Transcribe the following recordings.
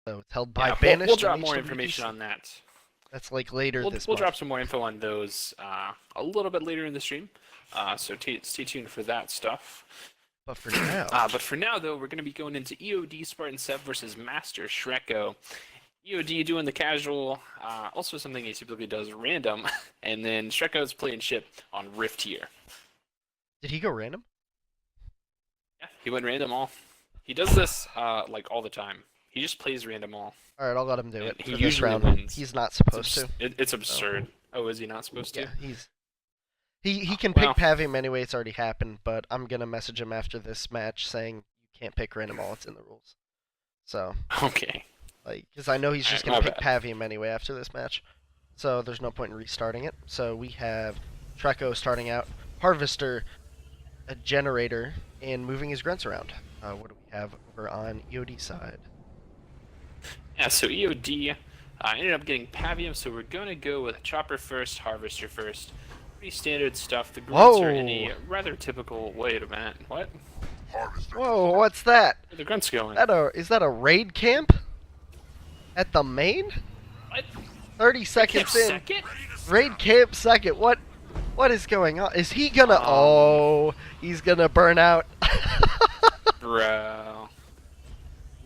So it's held by banished. We'll drop more information on that. That's like later this month. We'll drop some more info on those a little bit later in the stream. So stay tuned for that stuff. But for now, though, we're going to be going into EOD Spartan Sev versus Master Shreko. EOD doing the casual, also something he typically does random, and then Shreko's playing ship on Rift here. Did he go random? Yeah, he went random all. He does this like all the time. He just plays random all. All right, I'll let him do it. He for usually this round. wins. He's not supposed to. It's absurd. Oh, is he not supposed to? Yeah, he can pick Pavium anyway. It's already happened, but I'm gonna message him after this match saying you can't pick random all. It's in the rules. So. Okay. Like, because I know he's just gonna pick Pavium anyway after this match, so there's no point in restarting it. So we have Shreko starting out, Harvester, a Generator, and moving his grunts around. What do we have over on EOD side? Yeah, so EOD ended up getting Pavium, so we're going to go with Chopper first, Harvester first. Pretty standard stuff. The grunts are in a rather typical... Wait a minute, what? Whoa, what's that? Where are the grunts going? Is that a raid camp? At the main? What? 30 seconds in. Second? Raid camp second. What is going on? Is he gonna... Oh, he's gonna burn out. Bro.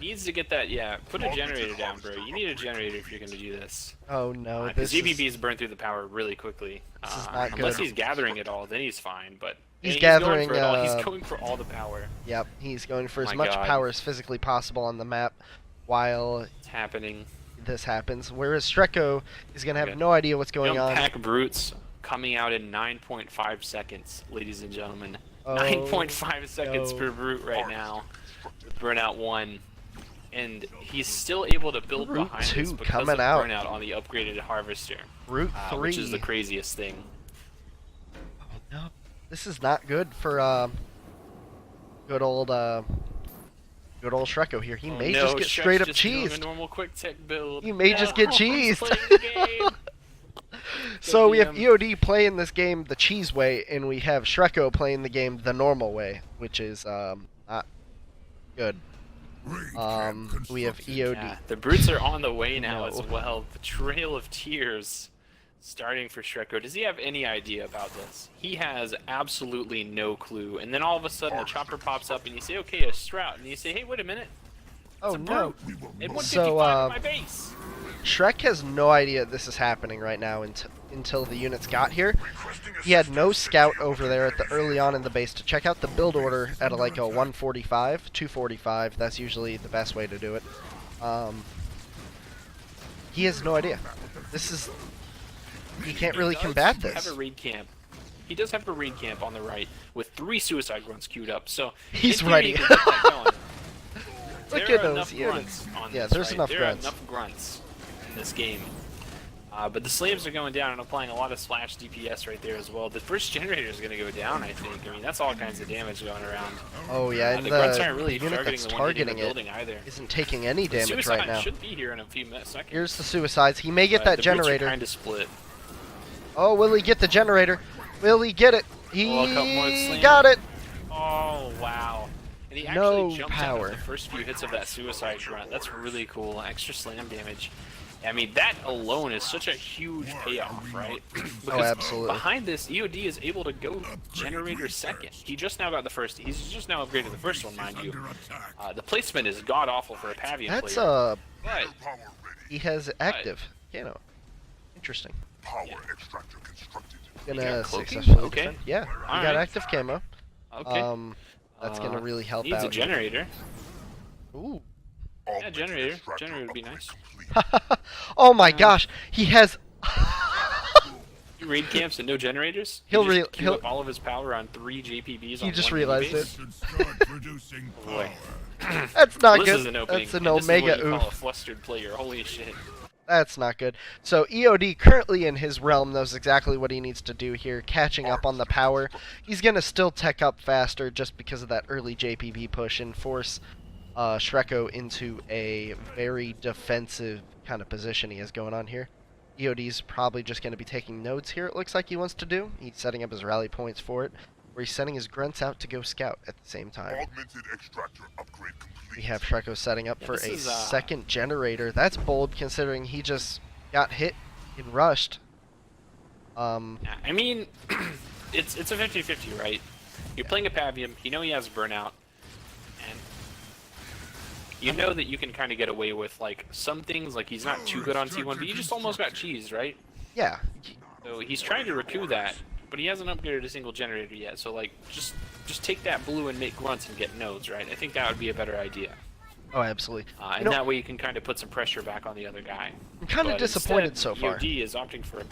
Needs to get that, yeah. Put a generator down, bro. You need a generator if you're going to do this. Oh, no. Because GBBs burn through the power really quickly. This is not good. Unless he's gathering it all, then he's fine. But he's gathering... Going for it all. He's going for all the power. Yep, he's going for as much power as physically possible on the map while it's happening. This happens. Whereas Shreko is going to have no idea what's going on. Pack Brutes coming out in 9.5 seconds, ladies and gentlemen. 9.5 seconds per Brute right now. Burnout 1. And he's still able to build Brute behind 2 this because coming of out. Burnout on the upgraded Harvester. Brute 3. Which is the craziest thing. Oh, no. This is not good for good old Shreko here. He may just get straight up cheesed. A normal quick tech build. He may just get cheesed. So we have EOD playing this game the cheese way, and we have Shreko playing the game the normal way, which is not good. We have EOD. Yeah, the Brutes are on the way now as well. The Trail of Tears starting for Shreko. Does he have any idea about this? He has absolutely no clue. And then all of a sudden the chopper pops up and you say, okay, a Strout. And you say, hey, wait a minute. Oh, no. It 155 at my base. Shrek has no idea this is happening right now until the units got here. He had no scout over there at the early on in the base to check out the build order at like a 145, 245. That's usually the best way to do it. He has no idea. This is... He can't really combat this. Have a raid camp. He does have a raid camp on the right with 3 suicide grunts queued up, so he's ready. Look at those units. Yeah, there's enough grunts. There are enough grunts in this game. But the slaves are going down and applying a lot of slash DPS right there as well. The first generator is going to go down, I think. I mean, that's all kinds of damage going around. Oh yeah, and the grunts aren't really unit that's targeting it isn't taking any damage right now. Should be here in a few seconds. Here's the suicides. He may get that generator. Kind of split. Oh, will he get the generator? Will he get it? He got it. Oh wow. And he actually jumped out of the first few hits of that suicide grunt. That's really cool. Extra slam damage. I mean, that alone is such a huge payoff, right? Oh, absolutely. Behind this, EOD is able to go generator second. He just now got the first. He's just now upgraded the first one, mind you. The placement is god awful for a Pavian player. But he has active. Interesting. Gonna successfully defend. Yeah, he got active camo. Okay. That's gonna really help needs out. Needs a generator. Ooh. Yeah, generator. Generator would be nice. Oh my gosh, he has. Raid camps and no generators. He'll queue up all of his power on 3 JPBs. He just realized it. Boy. That's not this good. Is an opening. That's an omega oof. Call a flustered player. Holy shit. That's not good. So EOD currently in his realm knows exactly what he needs to do here, catching up on the power. He's going to still tech up faster just because of that early JPB push and force Shreko into a very defensive kind of position he has going on here. EOD's probably just going to be taking nodes here, it looks like he wants to do. He's setting up his rally points for it, where he's sending his grunts out to go scout at the same time. Augmented extractor upgrade complete. We have Shreko setting up for a second generator. That's bold considering he just got hit and rushed. I mean, it's a 50-50, right? You're playing a Pavium, you know he has burnout, and you know that you can kind of get away with like some things, like he's not too good on T1, but you just almost got cheesed, right? Yeah. So he's trying to recoup that, but he hasn't upgraded a single generator yet, so like, just take that blue and make grunts and get nodes, right? I think that would be a better idea. Oh, absolutely. And that way you can kind of put some pressure back on the other guy. I'm kind of disappointed instead, so far. EOD is opting for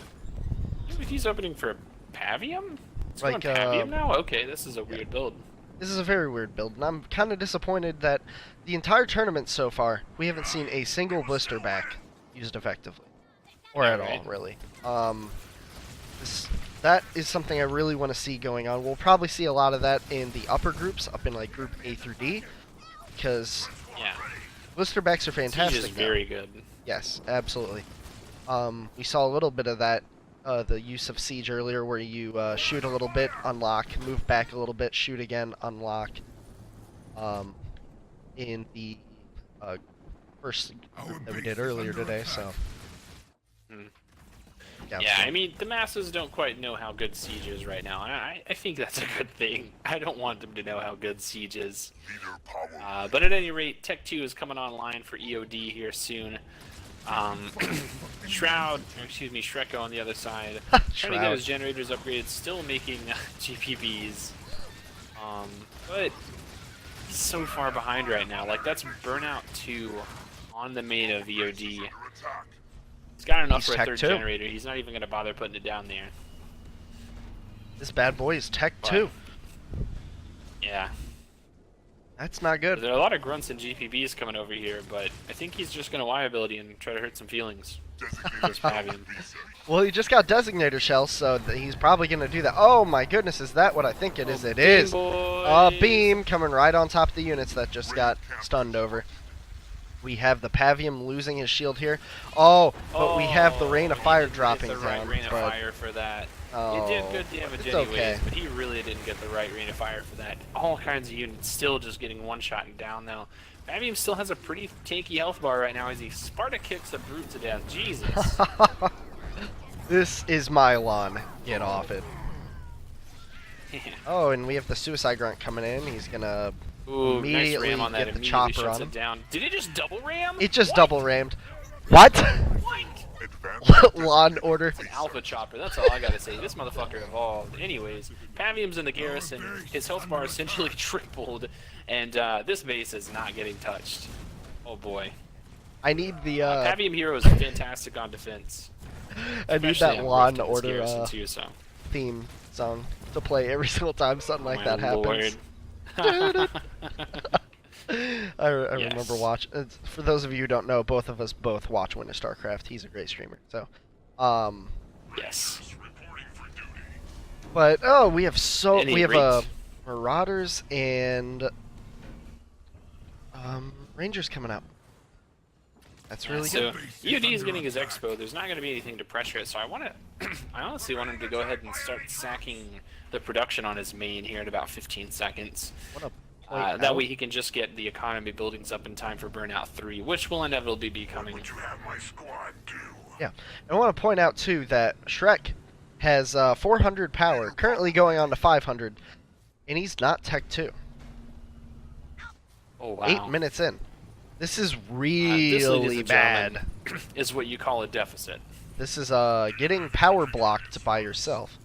he's opting for a Pavium? It's like, going Pavium now? Okay, this is a weird build. This is a very weird build, and I'm kind of disappointed that the entire tournament so far, we haven't seen a single blister back used effectively. Or at all, really. That is something I really want to see going on. We'll probably see a lot of that in the upper groups, up in like Group A through D, because blister backs are fantastic. Siege is very good. Yes, absolutely. We saw a little bit of that, the use of Siege earlier, where you shoot a little bit, unlock, move back a little bit, shoot again, unlock. In the first group that we did earlier today, so. Yeah, I mean, the masses don't quite know how good Siege is right now, and I think that's a good thing. I don't want them to know how good Siege is. But at any rate, Tech 2 is coming online for EOD here soon. Shreko on the other side, trying to get his generators upgraded, still making GPBs. But he's so far behind right now. Like, that's Burnout 2 on the main of EOD. He's got enough for a third generator. He's not even going to bother putting it down there. This bad boy is Tech 2. Yeah. That's not good. There are a lot of grunts and GPBs coming over here, but I think he's just going to Y ability and try to hurt some feelings. Well, he just got Designator Shell, so he's probably going to do that. Oh my goodness, is that what I think it is? It is. A beam coming right on top of the units that just got stunned over. We have the Pavium losing his shield here. Oh, but we have the Rain of Fire dropping down. Right Rain of Fire for that. It did good damage anyways, but he really didn't get the right Rain of Fire for that. All kinds of units still just getting one-shot down though. Pavium still has a pretty tanky health bar right now as he Sparta kicks a brute to death. Jesus. This is my lawn. Get off it. Oh, and we have the Suicide Grunt coming in. He's gonna immediately nice ram on that. get the chopper on him. Down. Did it just double ram? It just double rammed. What? What? Law and Order. It's an alpha chopper, that's all I gotta say. This motherfucker evolved. Anyways, Pavium's in the garrison, his health bar essentially tripled, and this base is not getting touched. Oh boy. I need the Pavium Hero is fantastic on defense. I need that Law and Order too, so. theme song to play every single time something like that happens. I remember watching. For those of you who don't know, both of us watch Winter StarCraft. He's a great streamer, so. Yes. But we have Marauders and Rangers coming up. That's really good. So EOD is getting his expo. There's not going to be anything to pressure it, so I honestly want him to go ahead and start sacking the production on his main here in about 15 seconds. That way he can just get the economy buildings up in time for Burnout 3, which will inevitably be coming. Yeah, and I want to point out too that Shrek has 400 power, currently going on to 500, and he's not Tech 2. Oh wow! 8 minutes in. This is really bad. Is what you call a deficit. This is getting power blocked by yourself.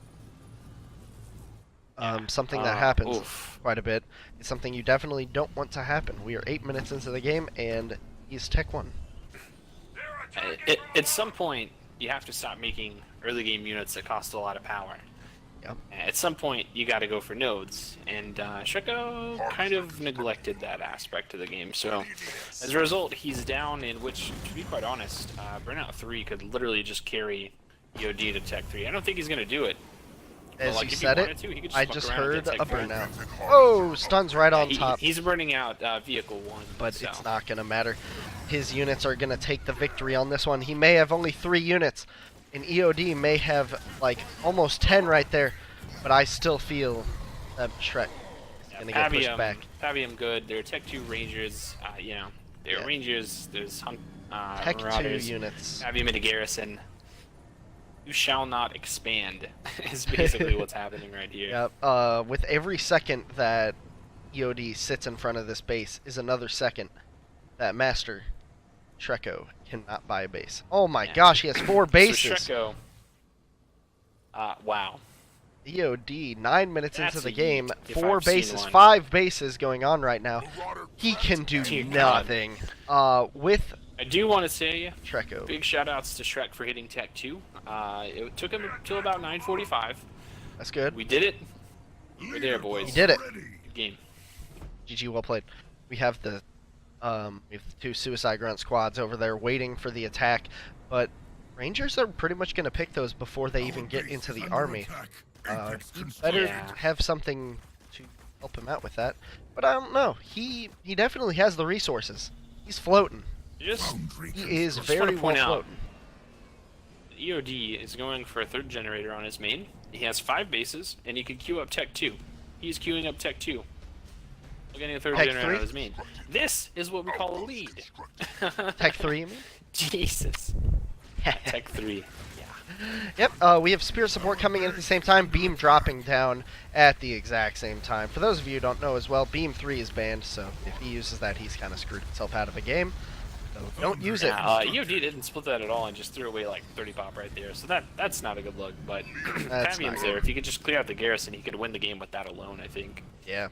Something that happens quite a bit. It's something you definitely don't want to happen. We are 8 minutes into the game, and he's Tech 1. At some point, you have to stop making early game units that cost a lot of power. Yep. At some point, you got to go for nodes, and Shreko kind of neglected that aspect of the game. So, as a result, he's down in which, to be quite honest, Burnout 3 could literally just carry EOD to Tech 3. I don't think he's going to do it. As But, you if he said wanted it, to, he could I fuck just around and heard get a Tech 3. burnout. Oh, stuns right on top. He's burning out Vehicle 1. But so. it's not going to matter. His units are going to take the victory on this one. He may have only 3 units, and EOD may have like almost 10 right there. But I still feel that Shrek is going to get pushed back. Pavium good. They're Tech 2 Rangers. You know, they're Rangers. There's Tech 2 Marauders. units. Pavium in a garrison. You shall not expand is basically what's happening right here. Yep. With every second that EOD sits in front of this base is another second that Master Shreko cannot buy a base. Oh my gosh, he has 4 bases. So Shreko, wow. EOD, 9 minutes That's into the a game, yeet, if 4 I've seen bases, one. 5 bases going on right now. He can do Dear God. nothing with I do want to say Shreko. big shout outs to Shrek for hitting Tech 2. It took him until about 9:45. That's good. We did it. We're there, boys. He did it. Good game. GG, well played. We have the 2 Suicide Grunt squads over there waiting for the attack, but Rangers are pretty much going to pick those before they even get into the army. He better have something to help him out with that. But I don't know. He definitely has the resources. He's floating. He is very wanna well point out, floating. EOD is going for a 3rd generator on his main. He has 5 bases, and he can queue up Tech 2. He's queuing up Tech 2. We're getting a 3rd Tech generator 3? on his main. This is what we call a lead. Tech 3, you mean? Jesus. Tech 3. Yep, we have Spirit support coming in at the same time, Beam dropping down at the exact same time. For those of you who don't know as well, Beam 3 is banned, so if he uses that, he's kind of screwed himself out of the game. So don't use it. EOD didn't split that at all and just threw away like 30 pop right there, so that's not a good look, but Pavium's there. If he could just clear out the garrison, he could win the game with that alone, I think. Yeah,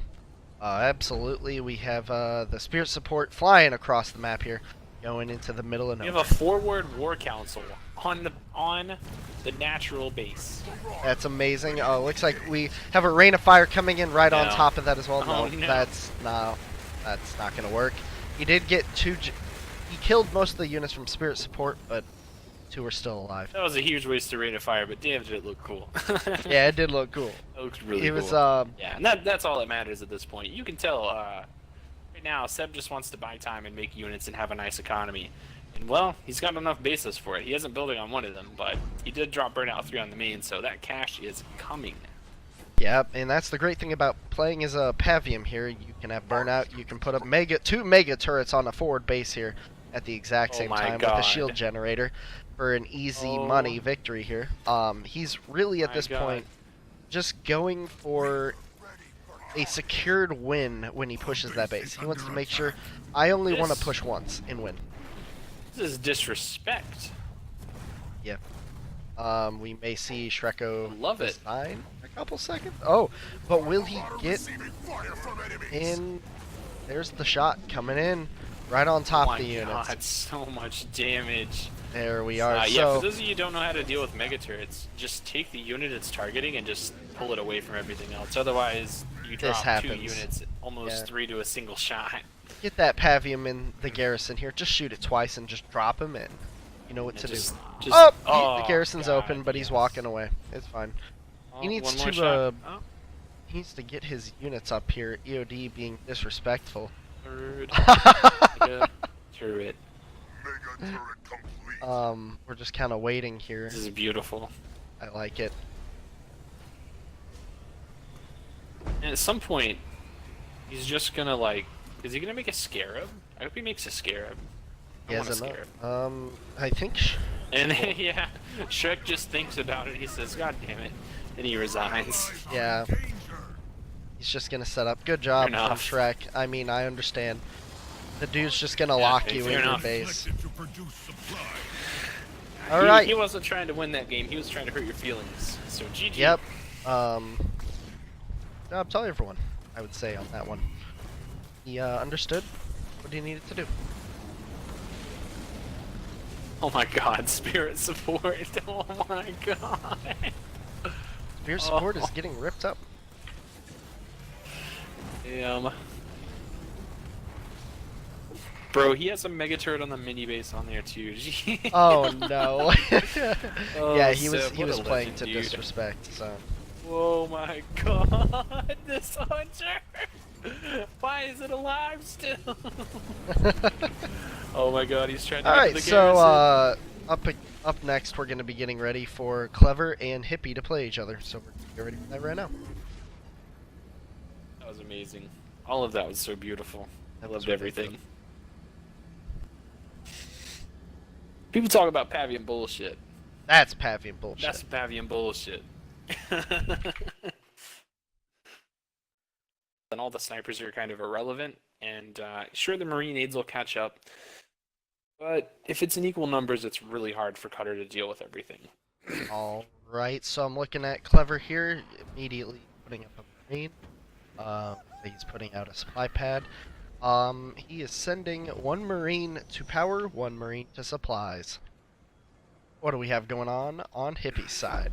absolutely. We have the Spirit support flying across the map here, going into the middle of We nowhere. have a forward war council on the natural base. That's amazing. Looks like we have a rain of fire coming in right on No. top of that as well. Oh, no, no. that's not going to work. He did get 2. He killed most of the units from Spirit support, but 2 are still alive. That was a huge waste of rain of fire, but damn, did it look cool. Yeah, it did look cool. It looked really It cool. was Yeah, and that's all that matters at this point. You can tell right now Seb just wants to buy time and make units and have a nice economy. And well, he's got enough bases for it. He isn't building on one of them, but he did drop Burnout 3 on the main, so that cash is coming. Yep, and that's the great thing about playing as a Pavium here. You can have Burnout, you can put up 2 mega turrets on a forward base here at the exact same my time with God. a shield generator for an easy money victory here. He's really at this point just going for a secured win when he pushes that base. He wants to make sure I only want to push once and win. This is disrespect. Yep. We may see Shreko Love it. resign in a couple seconds. Oh, but will he get in? There's the shot coming in right on top of the units. Oh my God, so much damage. There we are. Yeah, So for those of you who don't know how to deal with mega turrets, just take the unit it's targeting and just pull it away from everything else. Otherwise, you This drop 2 happens. units, almost 3 to a single shot. get that Pavium in the garrison here. Just shoot it twice and just drop him in. You know what to do. The garrison's open, but he's walking away. It's fine. He needs one more to shot. he needs to get his units up here. EOD being disrespectful. Third mega turret. Mega turret complete. We're just kind of waiting here. This is beautiful. I like it. And at some point, he's just gonna like. Is he gonna make a scarab? I hope he makes a scarab. I want a scarab. I think. And then, yeah, Shrek just thinks about it. He says, "God damn it," and he resigns. Yeah. He's just gonna set up. Good job Fair from enough. Shrek. I mean, I understand. The dude's just gonna lock you in fair your enough. base. He- Alright. He wasn't trying to win that game. He was trying to hurt your feelings. So GG. Yep. Job to everyone, I would say on that one. He understood what he needed to do. Oh my God, spirit support. Oh my God. Spear support is getting ripped up. Damn. Bro, he has a mega turret on the mini base on there too. Oh no. Oh, yeah, he was Seb, what a playing legend, to dude. disrespect. So. Oh my god, this hunter! Why is it alive still? Oh my god, he's trying to All get to right, the so garrison. up next, we're gonna be getting ready for Clever and Hippie to play each other. So we're gonna get ready for that right now. That was amazing. All of that was so beautiful. I loved everything. People talk about Pavian bullshit. That's Pavian bullshit. That's Pavian bullshit. And all the snipers are kind of irrelevant, and sure, the Marine aids will catch up, but if it's in equal numbers, it's really hard for Cutter to deal with everything. All right, so I'm looking at Clever here, immediately putting up a Marine. He's putting out a supply pad. He is sending one Marine to power, one Marine to supplies. What do we have going on Hippie's side?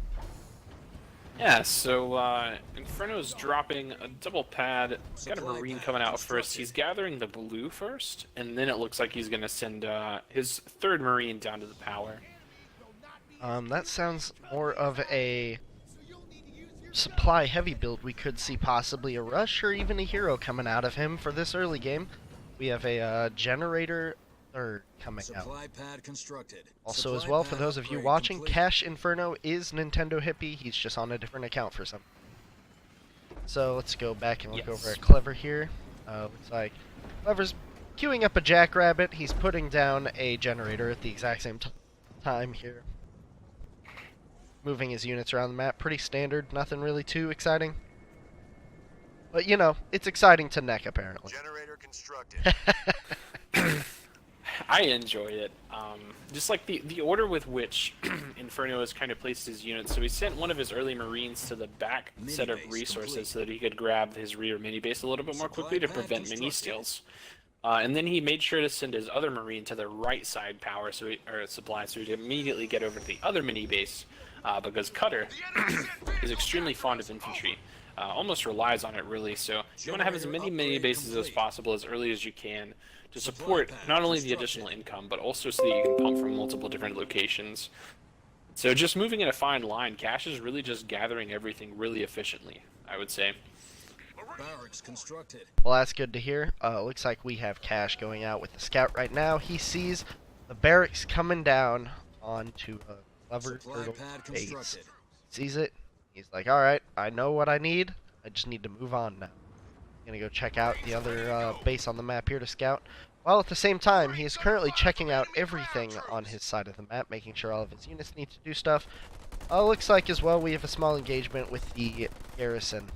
Yeah, so Inferno's dropping a double pad. He's got a Marine coming out first. He's gathering the blue first, and then it looks like he's going to send his third Marine down to the power. That sounds more of a supply heavy build. We could see possibly a rush or even a hero coming out of him for this early game. We have a generator third coming out. Pad constructed. Also as well, for those of you watching, complete. Cash Inferno is Nintendo Hippie. He's just on a different account for some. So let's go back and look over at Clever here. Looks like Clever's queuing up a Jackrabbit. He's putting down a generator at the exact same time here. Moving his units around the map. Pretty standard. Nothing really too exciting. But, you know, it's exciting to neck, apparently. Generator constructed. I enjoy it. Just like the order with which Inferno has kind of placed his units. So he sent one of his early Marines to the back set of resources so that he could grab his rear mini base a little bit more quickly to prevent mini steals. And then he made sure to send his other Marine to the right side power, or supply, so he could immediately get over to the other mini base, because Cutter is extremely fond of infantry. Almost relies on it, really. So you want to have as many mini bases as possible as early as you can to support not only the additional income, but also so that you can pump from multiple different locations. So just moving in a fine line, Cash is really just gathering everything really efficiently, I would say. Barracks constructed. Well, that's good to hear. Looks like we have Cash going out with the scout right now. He sees the barracks coming down onto a Clever Turtle base. Sees it. He's like, alright, I know what I need. I just need to move on now. Gonna go check out the other base on the map here to scout. While at the same time, he is currently checking out everything on his side of the map, making sure all of his units need to do stuff. Looks like as well we have a small engagement with the garrison.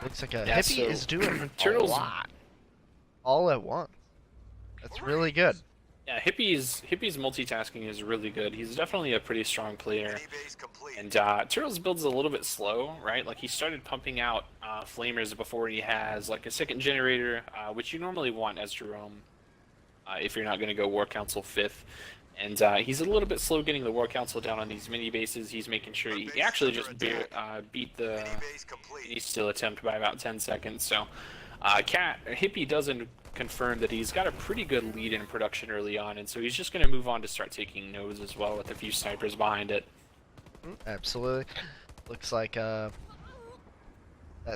Looks like a Hippie is doing a lot. All at once. That's really good. Yeah, Hippie's multitasking is really good. He's definitely a pretty strong player. And Turtle's build's a little bit slow, right? Like, he started pumping out flamers before he has like a second generator, which you normally want as Jerome if you're not going to go War Council 5th. And he's a little bit slow getting the War Council down on these mini bases. He's making sure he actually just beat the mini steal attempt by about 10 seconds. So Hippie doesn't confirm that he's got a pretty good lead in production early on, and so he's just going to move on to start taking nodes as well with a few snipers behind it. Absolutely. Looks like that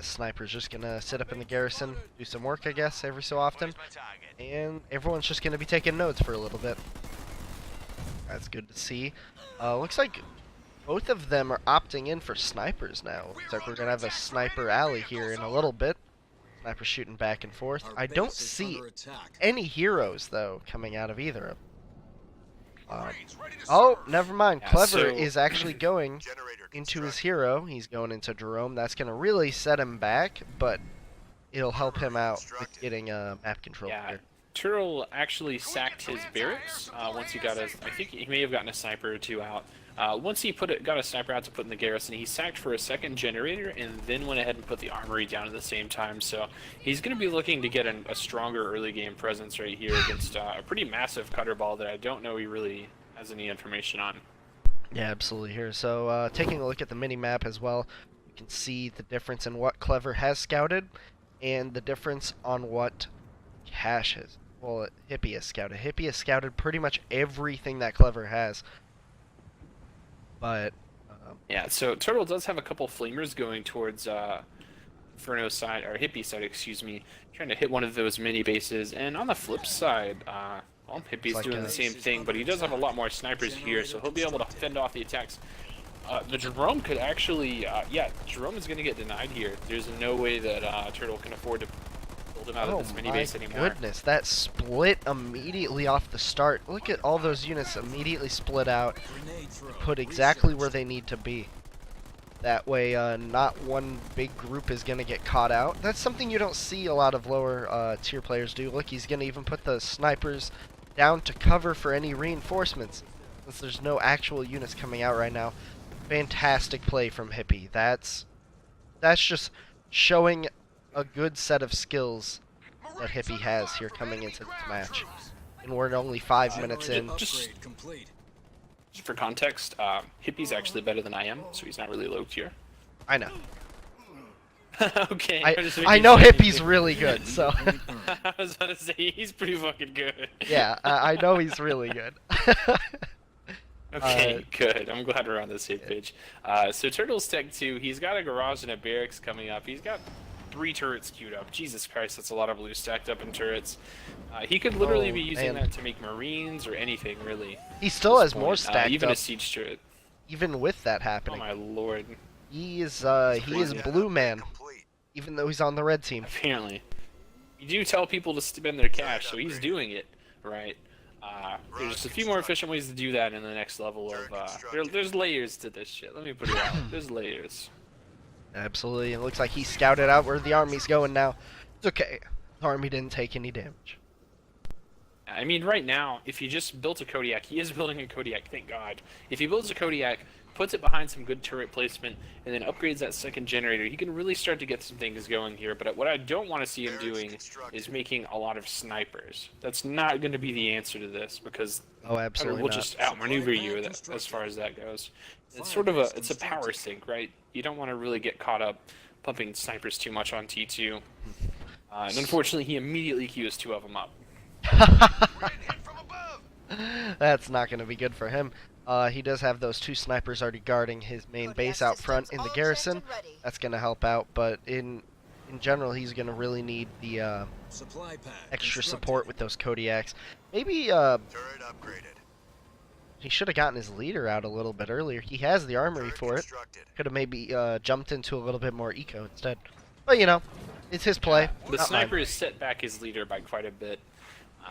sniper's just going to sit up in the garrison, do some work, I guess, every so often. And everyone's just going to be taking nodes for a little bit. That's good to see. Looks like both of them are opting in for snipers now. Looks like we're going to have a sniper alley here in a little bit. Sniper shooting back and forth. I don't see any heroes, though, coming out of either of them. Oh, never mind. Yeah, Clever is actually going into his hero. He's going into Jerome. That's going to really set him back, but it'll help him out with getting map control here. Turtle actually sacked his barracks once he got I think he may have gotten a sniper or two out. Once he got a sniper out to put in the garrison, he sacked for a second generator and then went ahead and put the armory down at the same time. So he's going to be looking to get a stronger early game presence right here against a pretty massive cutter ball that I don't know he really has any information on. Yeah, absolutely here. So taking a look at the mini map as well, you can see the difference in what Clever has scouted and the difference on what Cash has. Well, Hippie has scouted. Hippie has scouted pretty much everything that Clever has. But Yeah, so Turtle does have a couple flamers going towards Inferno side, or Hippie side, excuse me, trying to hit one of those mini bases. And on the flip side, well, Hippie's like doing the same thing, but he does have a lot more snipers here, so he'll be able to fend off the attacks. The Jerome could actually, yeah, Jerome is going to get denied here. There's no way that Turtle can afford to build him out of this mini base anymore. Oh my goodness, that split immediately off the start. Look at all those units immediately split out, put exactly where they need to be. That way, not one big group is going to get caught out. That's something you don't see a lot of lower tier players do. Look, he's going to even put the snipers down to cover for any reinforcements, since there's no actual units coming out right now. Fantastic play from Hippie. That's just showing a good set of skills that Hippie has here coming into this match. And we're only 5 minutes in. Just for context, Hippie's actually better than I am, so he's not really low tier. I know. Okay. I know Hippie's really good, so. I was about to say, he's pretty fucking good. Yeah, I know he's really good. Okay, good. I'm glad we're on the same page. So Turtle's Tech 2, he's got a garage and a barracks coming up. He's got 3 turrets queued up. Jesus Christ, that's a lot of blue stacked up in turrets. He could literally be using that to make marines or anything, really. He still has more stacked even up. a siege turret. Even with that Oh happening. my lord. He is blue man, even though he's on the red team. Apparently. You do tell people to spend their cash, so he's doing it, right? There's just a few more efficient ways to do that in the next level of, there's layers to this shit, let me put it out. There's layers. Absolutely, it looks like he scouted out where the army's going now. It's okay, the army didn't take any damage. I mean, right now, if he just built a Kodiak, he is building a Kodiak, thank God. If he builds a Kodiak, puts it behind some good turret placement, and then upgrades that second generator, he can really start to get some things going here. But what I don't want to see him doing is making a lot of snipers. That's not going to be the answer to this, because absolutely we'll not. just outmaneuver you as far as that goes. It's sort of it's a power sink, right? You don't want to really get caught up pumping snipers too much on T2. And unfortunately, he immediately queues 2 of them up. That's not going to be good for him. He does have those 2 snipers already guarding his main base out front in the garrison. That's going to help out, but in general, he's going to really need the extra support with those Kodiaks. Maybe he should have gotten his leader out a little bit earlier. He has the armory for it. Could have maybe jumped into a little bit more eco instead. But, you know, it's his play. The sniper has set back his leader by quite a bit.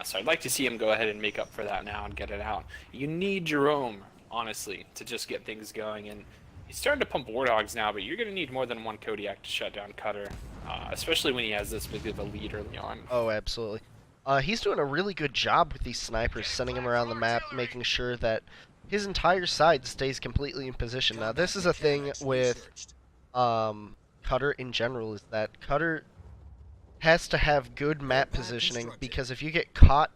So I'd like to see him go ahead and make up for that now and get it out. You need Jerome, honestly, to just get things going. And he's starting to pump Warthogs now, but you're going to need more than 1 Kodiak to shut down Cutter, especially when he has this big of a lead early on. Oh, absolutely. He's doing a really good job with these snipers, sending him around the map, making sure that his entire side stays completely in position. Now, this is a thing with Cutter in general, is that Cutter has to have good map positioning, because if you get caught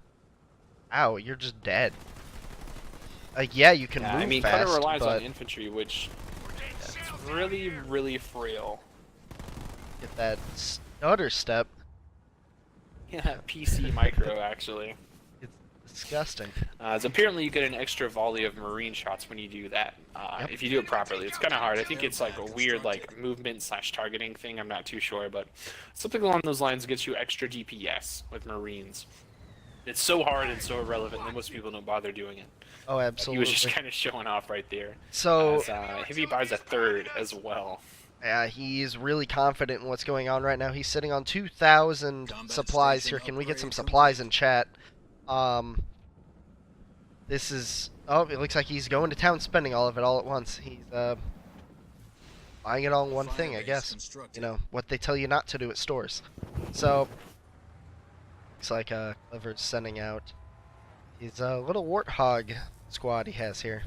out, you're just dead. Yeah, you can move I mean, fast, Cutter relies but on infantry, which is really, really frail. get that stutter step. Yeah, PC micro, actually. It's disgusting. So apparently you get an extra volley of marine shots when you do that. If you do it properly. It's kind of hard. I think it's like a weird like movement / targeting thing. I'm not too sure, but something along those lines gets you extra DPS with marines. It's so hard and so irrelevant that most people don't bother doing it. Oh, absolutely. He was just kind of showing off right there. So Heavy buys a 3rd as well. Yeah, he's really confident in what's going on right now. He's sitting on 2,000 supplies here. Can we get some supplies in chat? This is... Oh, it looks like he's going to town spending all of it all at once. He's buying it all in one thing, I guess. You know, what they tell you not to do at stores. So, looks like Clever's sending out his little Warthog squad he has here.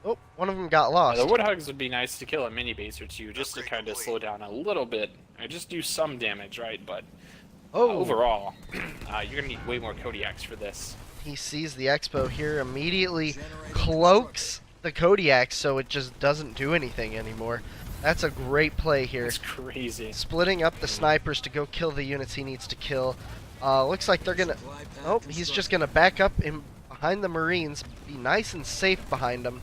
Oh, one of them got lost. The Woodhogs would be nice to kill a mini base or 2 just to kind of slow down a little bit. Or just do some damage, right? But overall, you're going to need way more Kodiaks for this. he sees the Expo here, immediately cloaks the Kodiak so it just doesn't do anything anymore. That's a great play here. That's crazy. Splitting up the snipers to go kill the units he needs to kill. Looks like they're gonna... Oh, he's just gonna back up in behind the Marines, be nice and safe behind them,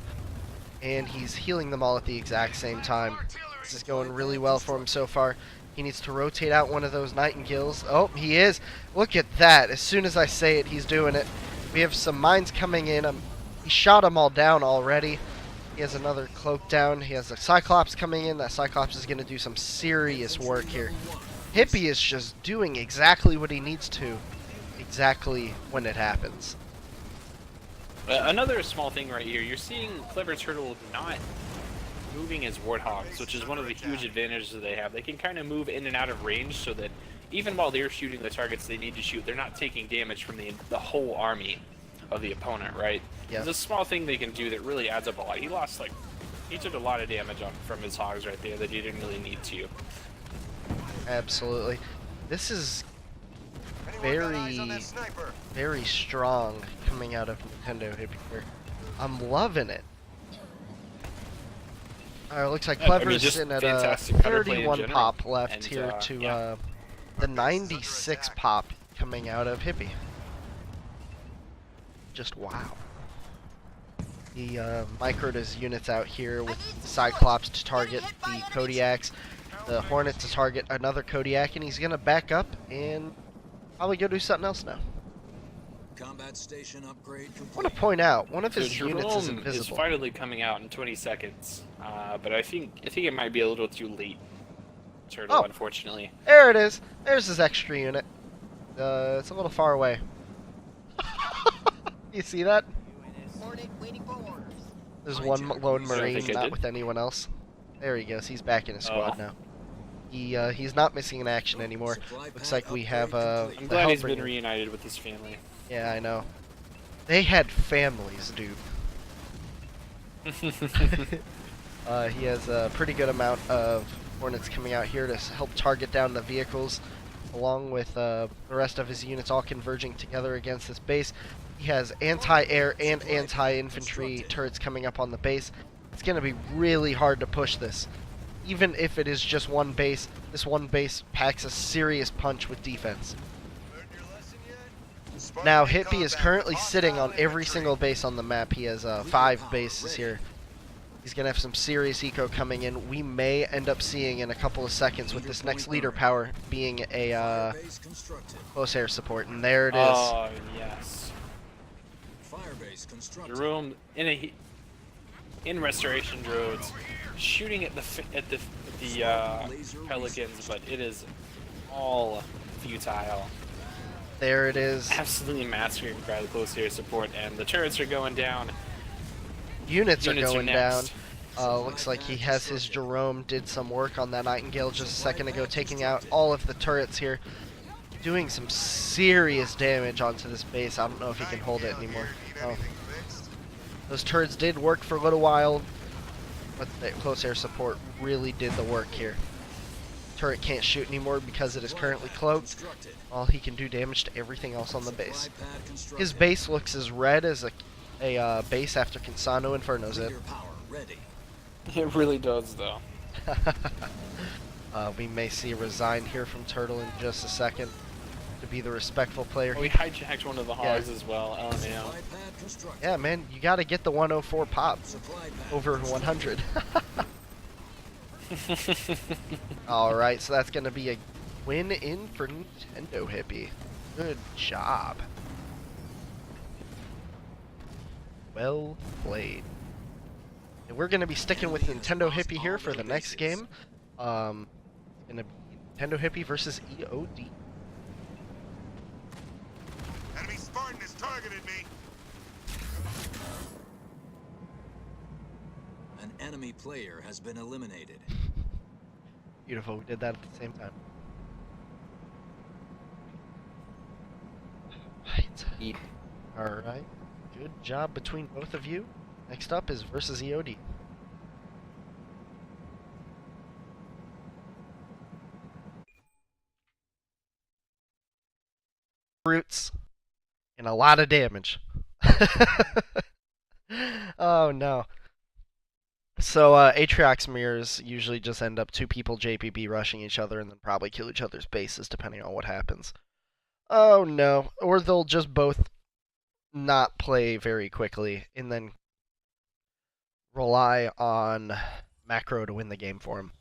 and he's healing them all at the exact same time. This is going really well for him so far. He needs to rotate out one of those Nightingales. Oh, he is. Look at that. As soon as I say it, he's doing it. We have some mines coming in. He shot them all down already. He has another cloak down. He has a Cyclops coming in. That Cyclops is going to do some serious work here. Hippie is just doing exactly what he needs to, exactly when it happens. Another small thing right here. You're seeing Clever Turtle not moving his Warthogs, which is one of the huge advantages that they have. They can kind of move in and out of range so that even while they're shooting the targets they need to shoot, they're not taking damage from the whole army of the opponent, right? Yeah. It's a small thing they can do that really adds up a lot. He took a lot of damage from his hogs right there that he didn't really need to. Absolutely. This is very strong coming out of Nintendo here. I'm loving it. Looks like Clever's sitting at a 31 pop left and, here to yeah. the 96 pop coming out of Hippie. Just wow. He microed his units out here with Cyclops to target the Kodiaks, the Hornet to target another Kodiak, and he's gonna back up and probably go do something else now. Combat station upgrade complete. I want to point out one of his So units is Jerome invisible. is finally coming out in 20 seconds, but I think it might be a little too late, Turtle, Oh. unfortunately. There it is. There's his extra unit. It's a little far away. You see that? There's one lone Marine, not with anyone else. There he goes. He's back in his squad now. He's not missing in action anymore. Looks like we have I'm glad he's been reunited with his family. Yeah, I know. They had families, dude. He has a pretty good amount of Hornets coming out here to help target down the vehicles, along with the rest of his units all converging together against this base. He has anti-air and anti-infantry turrets coming up on the base. It's going to be really hard to push this. Even if it is just one base, this one base packs a serious punch with defense. Now, Hippie is currently sitting on every single base on the map. He has 5 bases here. He's going to have some serious eco coming in. We may end up seeing in a couple of seconds with this next leader power being a close air support. And there it is. Oh, yes. Jerome in restoration drones, shooting at the Pelicans, but it is all futile. There it is. Absolutely massacred by the close air support, and the turrets are going down. Units are going down. next. Looks like he has his Jerome, did some work on that Nightingale just a second ago, taking out all of the turrets here. Doing some serious damage onto this base. I don't know if he can hold it anymore. Oh. Those turrets did work for a little while, but the close air support really did the work here. Turret can't shoot anymore because it is currently cloaked. All he can do damage to everything else on the base. His base looks as red as a base after Consano Inferno's it. It really does, though. We may see a resign here from Turtle in just a second to be the respectful player. We hijacked one of the hogs as well, LMAO. Yeah, man, you got to get the 104 pop over 100. Alright, so that's going to be a win in for Nintendo, Hippie. Good job. Well played. And we're going to be sticking with Nintendo Hippie here for the next game. Gonna be Nintendo Hippie versus EOD. Enemy Spartan has targeted me. An enemy player has been eliminated. Beautiful, we did that at the same time. Right. Alright. Good job between both of you. Next up is versus EOD. Roots. and a lot of damage. Oh no. So Atriox mirrors usually just end up two people JPB rushing each other and then probably kill each other's bases depending on what happens. Oh no. Or they'll just both not play very quickly and then rely on macro to win the game for him.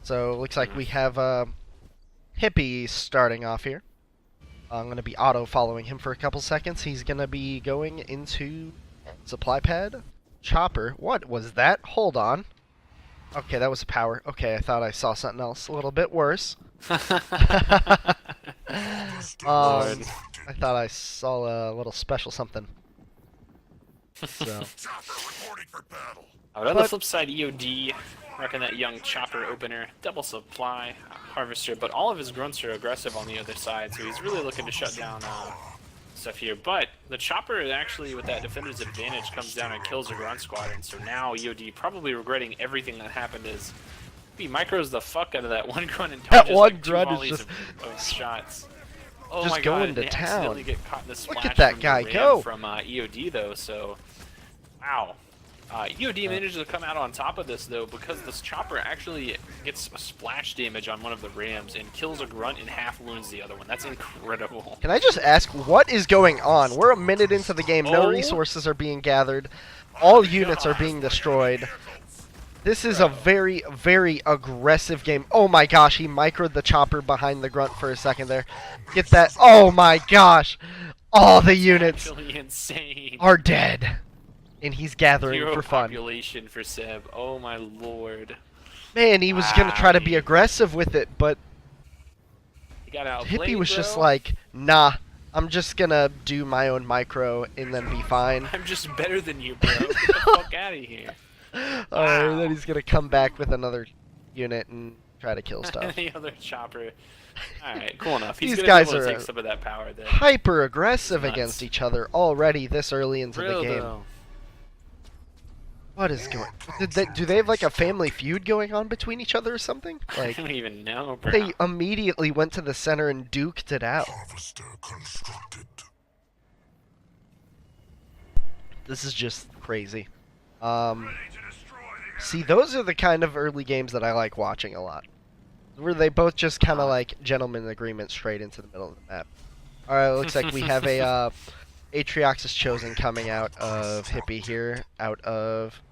So it looks like we have Hippie starting off here. I'm going to be auto following him for a couple seconds. He's going to be going into supply pad. Chopper. What was that? Hold on. Okay, that was a power. Okay, I thought I saw something else a little bit worse. I thought I saw a little special something. So. On the flip side, EOD rocking that young Chopper opener, double supply, Harvester, but all of his grunts are aggressive on the other side, so he's really looking to shut down stuff here. But the Chopper actually, with that defender's advantage, comes down and kills a grunt squadron, so now EOD probably regretting everything that happened is he micros the fuck out of that one grunt and dodges that one like grunt is just of shots. Oh just my going god, to town. Get caught in the splash. Look at that guy go from EOD though, so wow. EOD managed to come out on top of this though because this Chopper actually gets a splash damage on one of the Rams and kills a grunt and half wounds the other one. That's incredible. Can I just ask, what is going on? We're a minute into the game. No Oh. resources are being gathered. All units are being destroyed. This is a very, very aggressive game. Oh my gosh, he microed the Chopper behind the grunt for a second there. Get that. Oh my gosh. All the units Actually insane. are dead. And he's gathering Hero for fun. population for Seb. Oh my lord. Man, he was going to try to be aggressive with it, but He got outplayed, Hippie was bro. just like, nah, I'm just going to do my own micro and then be fine. I'm just better than you, bro. Get the fuck out of here. Alright, and then he's going to come back with another unit and try to kill stuff. The other Chopper. Alright, cool enough. He's These gonna guys be able to are take some of that power then. hyper aggressive Nuts. against each other already this early into Real the game. though. What is going? Do they have like a family feud going on between each other or something? I Like don't even know, bro. they immediately went to the center and duked it out. This is just crazy. See, those are the kind of early games that I like watching a lot. Where they both just kind of like gentleman agreement straight into the middle of the map. Alright, looks like we have a Atriox is chosen coming out of Hippie here, out of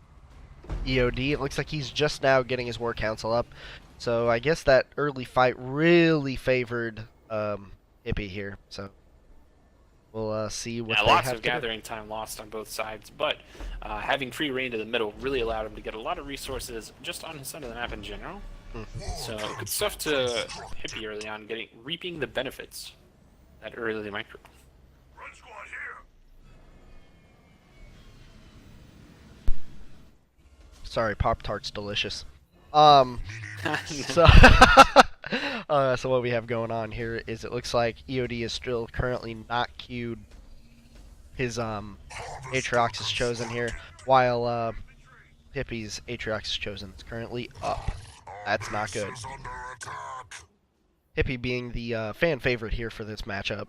EOD. It looks like he's just now getting his War Council up. So I guess that early fight really favored Hippie here. So we'll see what they lots have of to do. gathering time lost on both sides, but having free reign to the middle really allowed him to get a lot of resources just on his side of the map in general. So good stuff to Hippie early on, reaping the benefits that early micro. Run squad here. Sorry, Pop-Tart's delicious. So, so what we have going on here is it looks like EOD is still currently not queued. His Atriox is chosen here, while Hippie's Atriox is chosen. It's currently up. That's not good. Hippie being the fan favorite here for this matchup.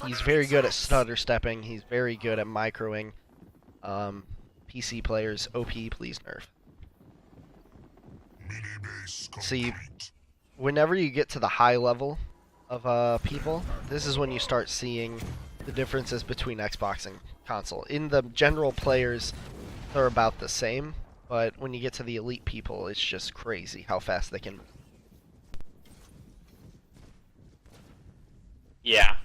He's very good at stutter stepping. He's very good at microing. PC players, OP, please nerf. See, whenever you get to the high level of people, this is when you start seeing the differences between Xbox and console. In the general players, they're about the same, but when you get to the elite people, it's just crazy how fast they can move. Yeah.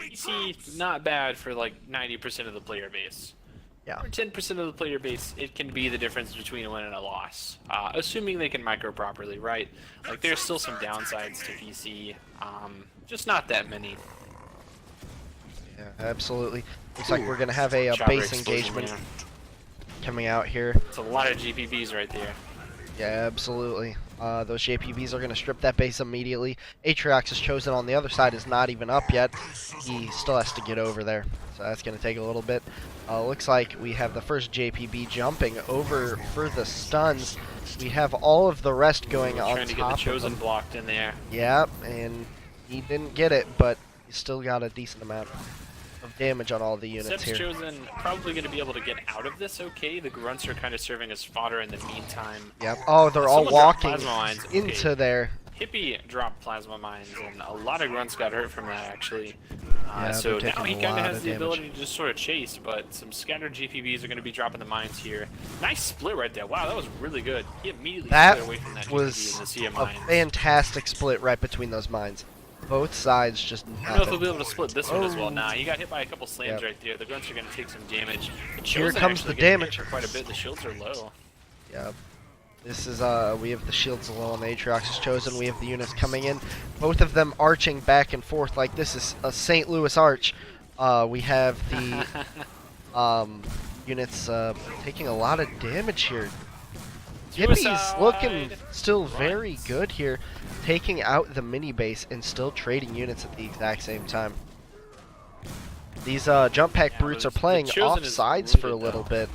PC, not bad for like 90% of the player base. Yeah. For 10% of the player base, it can be the difference between a win and a loss. Assuming they can micro properly, right? Like, there's still some downsides to PC. Just not that many. Yeah, absolutely. Looks like we're going to have a Chopper base explosion, engagement yeah. coming out here. It's a lot of GPBs right there. Yeah, absolutely. Those JPBs are going to strip that base immediately. Atriox is chosen on the other side, is not even up yet. He still has to get over there, so that's going to take a little bit. Looks like we have the first JPB jumping over for the stuns. We have all of the rest going on Trying to get top the of chosen them. blocked in there. Yeah, and He didn't get it, but he still got a decent amount of damage on all the units Seb's here. Chosen probably going to be able to get out of this okay. The grunts are kind of serving as fodder in the meantime. Yep. Oh, they're all Someone dropped walking plasma mines. into Okay. there. Hippie dropped plasma mines, and a lot of grunts got hurt from that, actually. Yeah, So they're now he taking a kind of lot has of the damage. ability to just sort of chase, but some scattered GPBs are going to be dropping the mines here. Nice split right there. Wow, that was really good. He immediately That split away from that GPB was in the sea of a mines. fantastic split right between those mines. Both sides just I don't know if he'll nothing. be able to split this one as well. Oh. Nah, he got hit by a couple slams Yep. right there. The grunts are going to take some damage. The Here Chosen comes actually the getting hit damage. for quite a bit. The shields are low. Yep. This is we have the shields low on the Atriox's Chosen. We have the units coming in, both of them arching back and forth like this is a St. Louis arch. We have the units taking a lot of damage here. Hippie's looking Suicide. still very Runs. good here, taking out the mini base and still trading units at the exact same time. These jump pack Yeah, brutes the- are playing the Chosen off is sides really for a good, little though.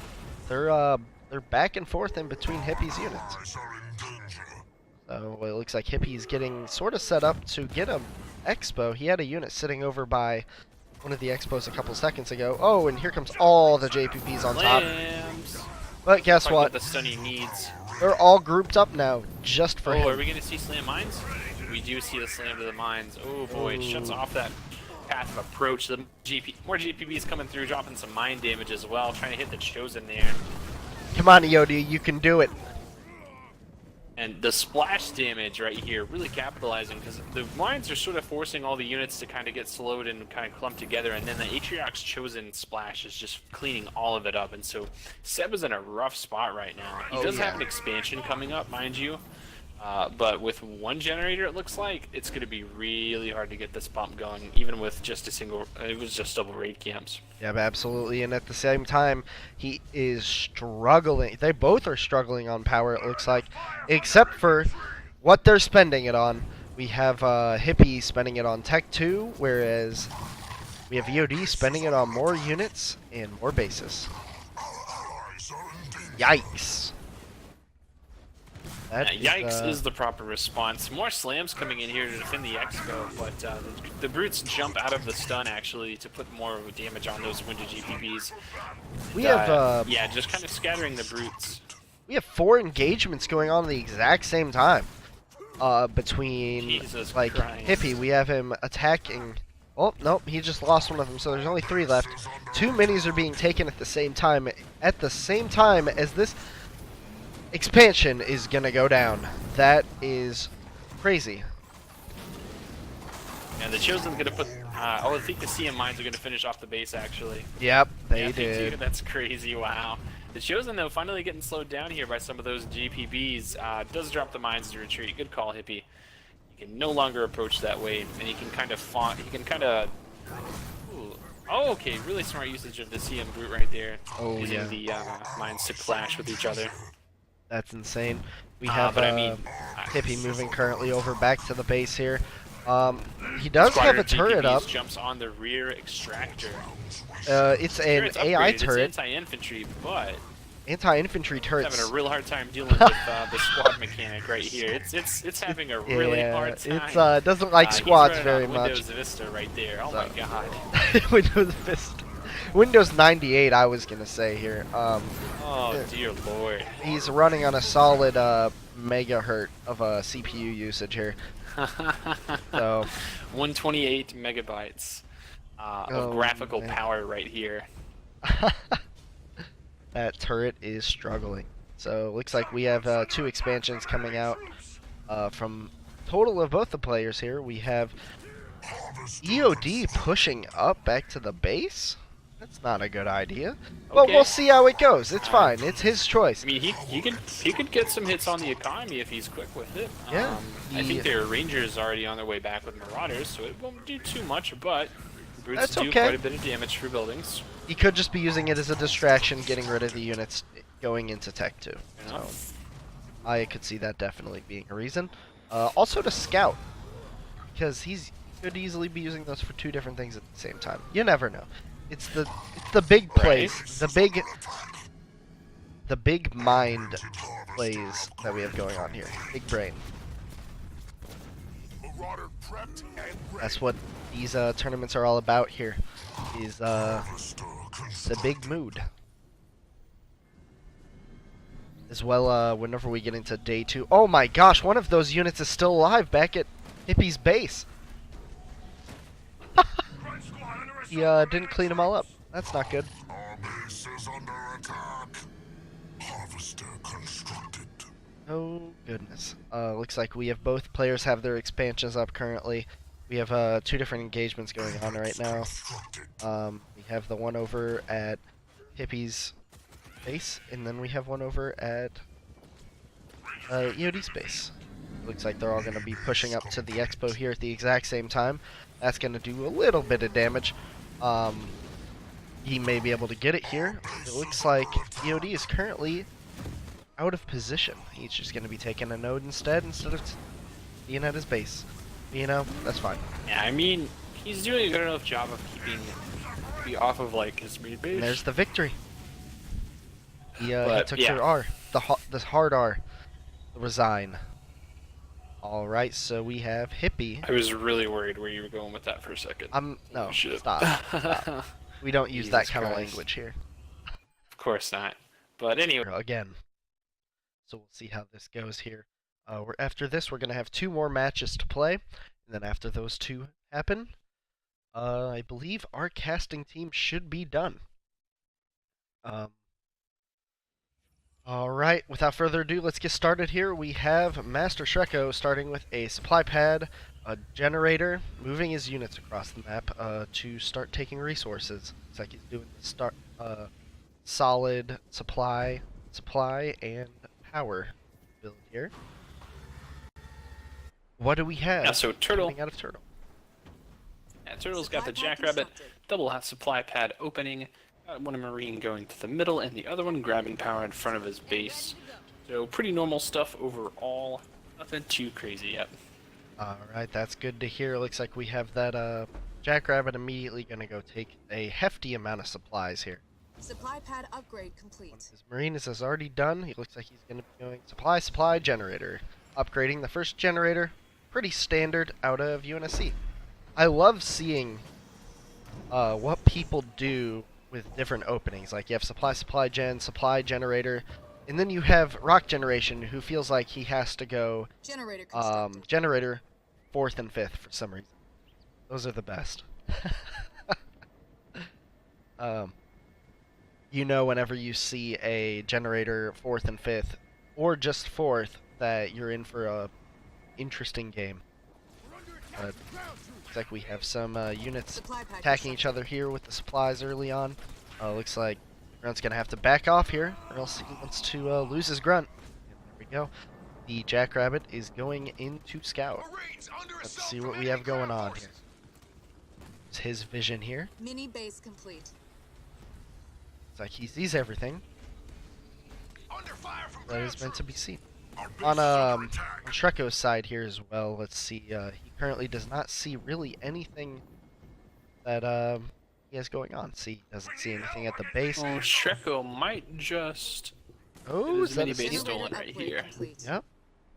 bit. They're back and forth in between Hippie's units. Allies are in danger. So it looks like Hippie's getting sort of set up to get a expo. He had a unit sitting over by one of the expos a couple seconds ago. Oh, and here comes all the JPPs on top. Slams. But guess Talk what? about the stun he needs. They're all grouped up now just for Oh, are him. we going to see slam mines? We do see the slam to the mines. Oh boy, it shuts Ooh. off that path of approach. The more GPBs coming through, dropping some mine damage as well, trying to hit the Chosen there. Come on, Yodi, you can do it. And the splash damage right here, really capitalizing, because the mines are sort of forcing all the units to kind of get slowed and kind of clump together, and then the Atriox Chosen splash is just cleaning all of it up. And so Seb is in a rough spot right now. He Oh, does yeah. have an expansion coming up, mind you, but with one generator, it looks like it's going to be really hard to get this pump going, even with just a single. It was just double raid camps. Yeah, absolutely. And at the same time, he is struggling. They both are struggling on power, it looks like, except for what they're spending it on. We have Hippie spending it on Tech 2, whereas we have EOD spending it on more units and more bases. Allies are in danger. Yikes. That Yikes is the proper response. More slams coming in here to defend the Expo, but the brutes jump out of the stun actually to put more damage on those wounded GPBs. we have Yeah, just kind of scattering the brutes. we have 4 engagements going on at the exact same time. Between Jesus like Christ. Hippie, we have him attacking. Oh nope, he just lost one of them, so there's only 3 left. 2 minis are being taken at the same time. At the same time as this expansion is gonna go down. That is crazy. And the Chosen's gonna put. I think the CM mines are gonna finish off the base actually. Yep, they Yeah, did. Dude, that's crazy. Wow. The Chosen though finally getting slowed down here by some of those GPBs. Does drop the mines to retreat. Good call, Hippie. He can no longer approach that way, and he can kind of Oh, okay. Really smart usage of the CM brute right there. Oh, using yeah. the mines to clash with each other. That's insane. We have But I mean, Hippie moving currently over back to the base here. He does have Squadron a turret GPBs up. jumps on the rear extractor. It's Sure, an it's AI upgraded, turret. It's anti-infantry, but Anti-infantry it's turrets. having a real hard time dealing with the squad mechanic right here. It's having a really yeah, hard time. it's doesn't like He's squads running very on much. Windows Vista right there. Oh So. my god. Windows Vista. Windows 98, I was gonna say here. Oh dear lord. He's running on a solid megahertz of CPU usage here. So 128 megabytes of Oh, graphical man. power right here. that turret is struggling. So looks like we have 2 expansions coming out from total of both the players here. We have EOD pushing up back to the base. That's not a good idea. But Okay. we'll see how it goes. It's fine. It's his choice. I mean, he could get some hits on the economy if he's quick with it. Yeah, I think their Rangers already on their way back with Marauders, so it won't do too much, but brutes That's do okay. quite a bit of damage for buildings. He could just be using it as a distraction, getting rid of the units going into Tech 2. You So know? I could see that definitely being a reason. Also to scout, because he could easily be using those for 2 different things at the same time. You never know. It's the big plays, Right. the big mind plays that we have going on here. Big brain. Marauder prepped and ready. That's what these tournaments are all about here. Is Harvester the constructed. big mood. As well, whenever we get into day 2. Oh my gosh, one of those units is still alive back at Hippie's base. Red squad under He assault. didn't clean them all up. That's not good. Our base is under attack. Harvester constructed. Oh goodness. Looks like we have both players have their expansions up currently. We have 2 different engagements going on right now. Constructed. We have the one over at Hippie's base, and then we have one over at EOD's base. Looks like they're all going to be pushing up to the expo here at the exact same time. That's going to do a little bit of damage. He may be able to get it here. It looks like EOD is currently out of position. He's just going to be taking a node instead of being at his base. You know, that's fine. Yeah, I mean, he's doing a good enough job of keeping me off of like his main base. And there's the victory. He took yeah. your R, the hard R, the resign. All right, so we have Hippie. I was really worried where you were going with that for a second. No, Shit. stop. We don't use that Jesus kind of Christ. language here. Of course not. But anyway, Again. So we'll see how this goes here. After this, we're gonna have 2 more matches to play, and then after those 2 happen, I believe our casting team should be done. All right, without further ado, let's get started here. We have Master Shreko starting with a supply pad, a generator, moving his units across the map to start taking resources. Looks like he's doing the solid supply, and power build here. What do we have? yeah, so Turtle. Coming out of Turtle. Yeah, Turtle's got the Supply pad Jackrabbit constructed. double half supply pad opening. Got one Marine going to the middle, and the other one grabbing power in front of his base. So pretty normal stuff overall. Nothing too crazy yet. Alright, that's good to hear. Looks like we have that Jackrabbit immediately going to go take a hefty amount of supplies here. Supply pad upgrade complete. His Marine is already done. He looks like he's going to be going supply, generator. Upgrading the first generator. Pretty standard out of UNSC. I love seeing what people do with different openings. Like you have supply generator, and then you have rock generation who feels like he has to go Generator constructed. generator 4th and 5th for some reason. Those are the best. You know, whenever you see a generator 4th and 5th, or just 4th, that you're in for a interesting game. Looks like we have some units Supply pad attacking each other here with the supplies early on. Looks like Grunt's gonna have to back off here, or else he wants to lose his Grunt. And there we go. The Jackrabbit is going into scout. Let's see what we have going on here. It's his vision here. Mini base complete. It's like he sees everything Under fire from that is meant to be seen. Our base On is under attack. Shreko's side here as well, let's see, he currently does not see really anything that he has going on. See, he doesn't see anything at the base. Oh, Shreko might just... Oh, His is that mini a base steal? stolen Generator right upgrade here. complete. Yep.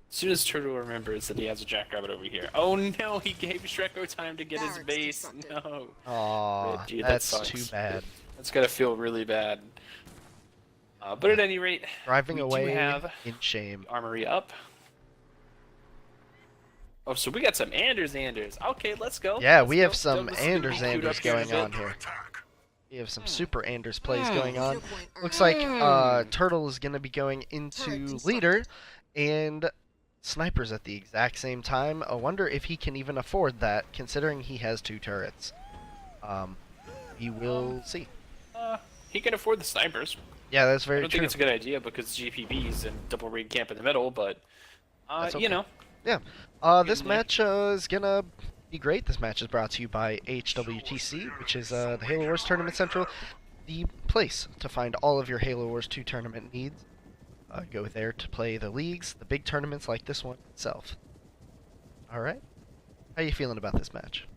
As soon as Turtle remembers that he has a Jackrabbit over here. Oh no, he gave Shreko time to get his Barracks base. constructed. No. Aw, Dude, that that's sucks. too bad. That's gotta feel really bad. But at any rate, Driving we do away have in shame. Armory up. Oh, so we got some Anders. Okay, let's go. Yeah, Let's we go. have some Don't listen to me, queued up here in a going bit. on here. Attack. We have some super Anders plays going on. Zero point earned. Looks like Turtle is going to be going into Turret leader, and Sniper's at the exact same time. I wonder if he can even afford that, considering he has 2 turrets. We will see. He can afford the snipers. Yeah, that's I very don't true. think it's a good idea because GPBs and double raid camp in the middle, but That's okay. you know. Yeah. This Good match is gonna be great. This match is brought to you by HWTC, which is the Halo Wars Tournament Central, the place to find all of your Halo Wars 2 tournament needs. Go there to play the leagues, the big tournaments like this one itself. Alright. How you feeling about this match?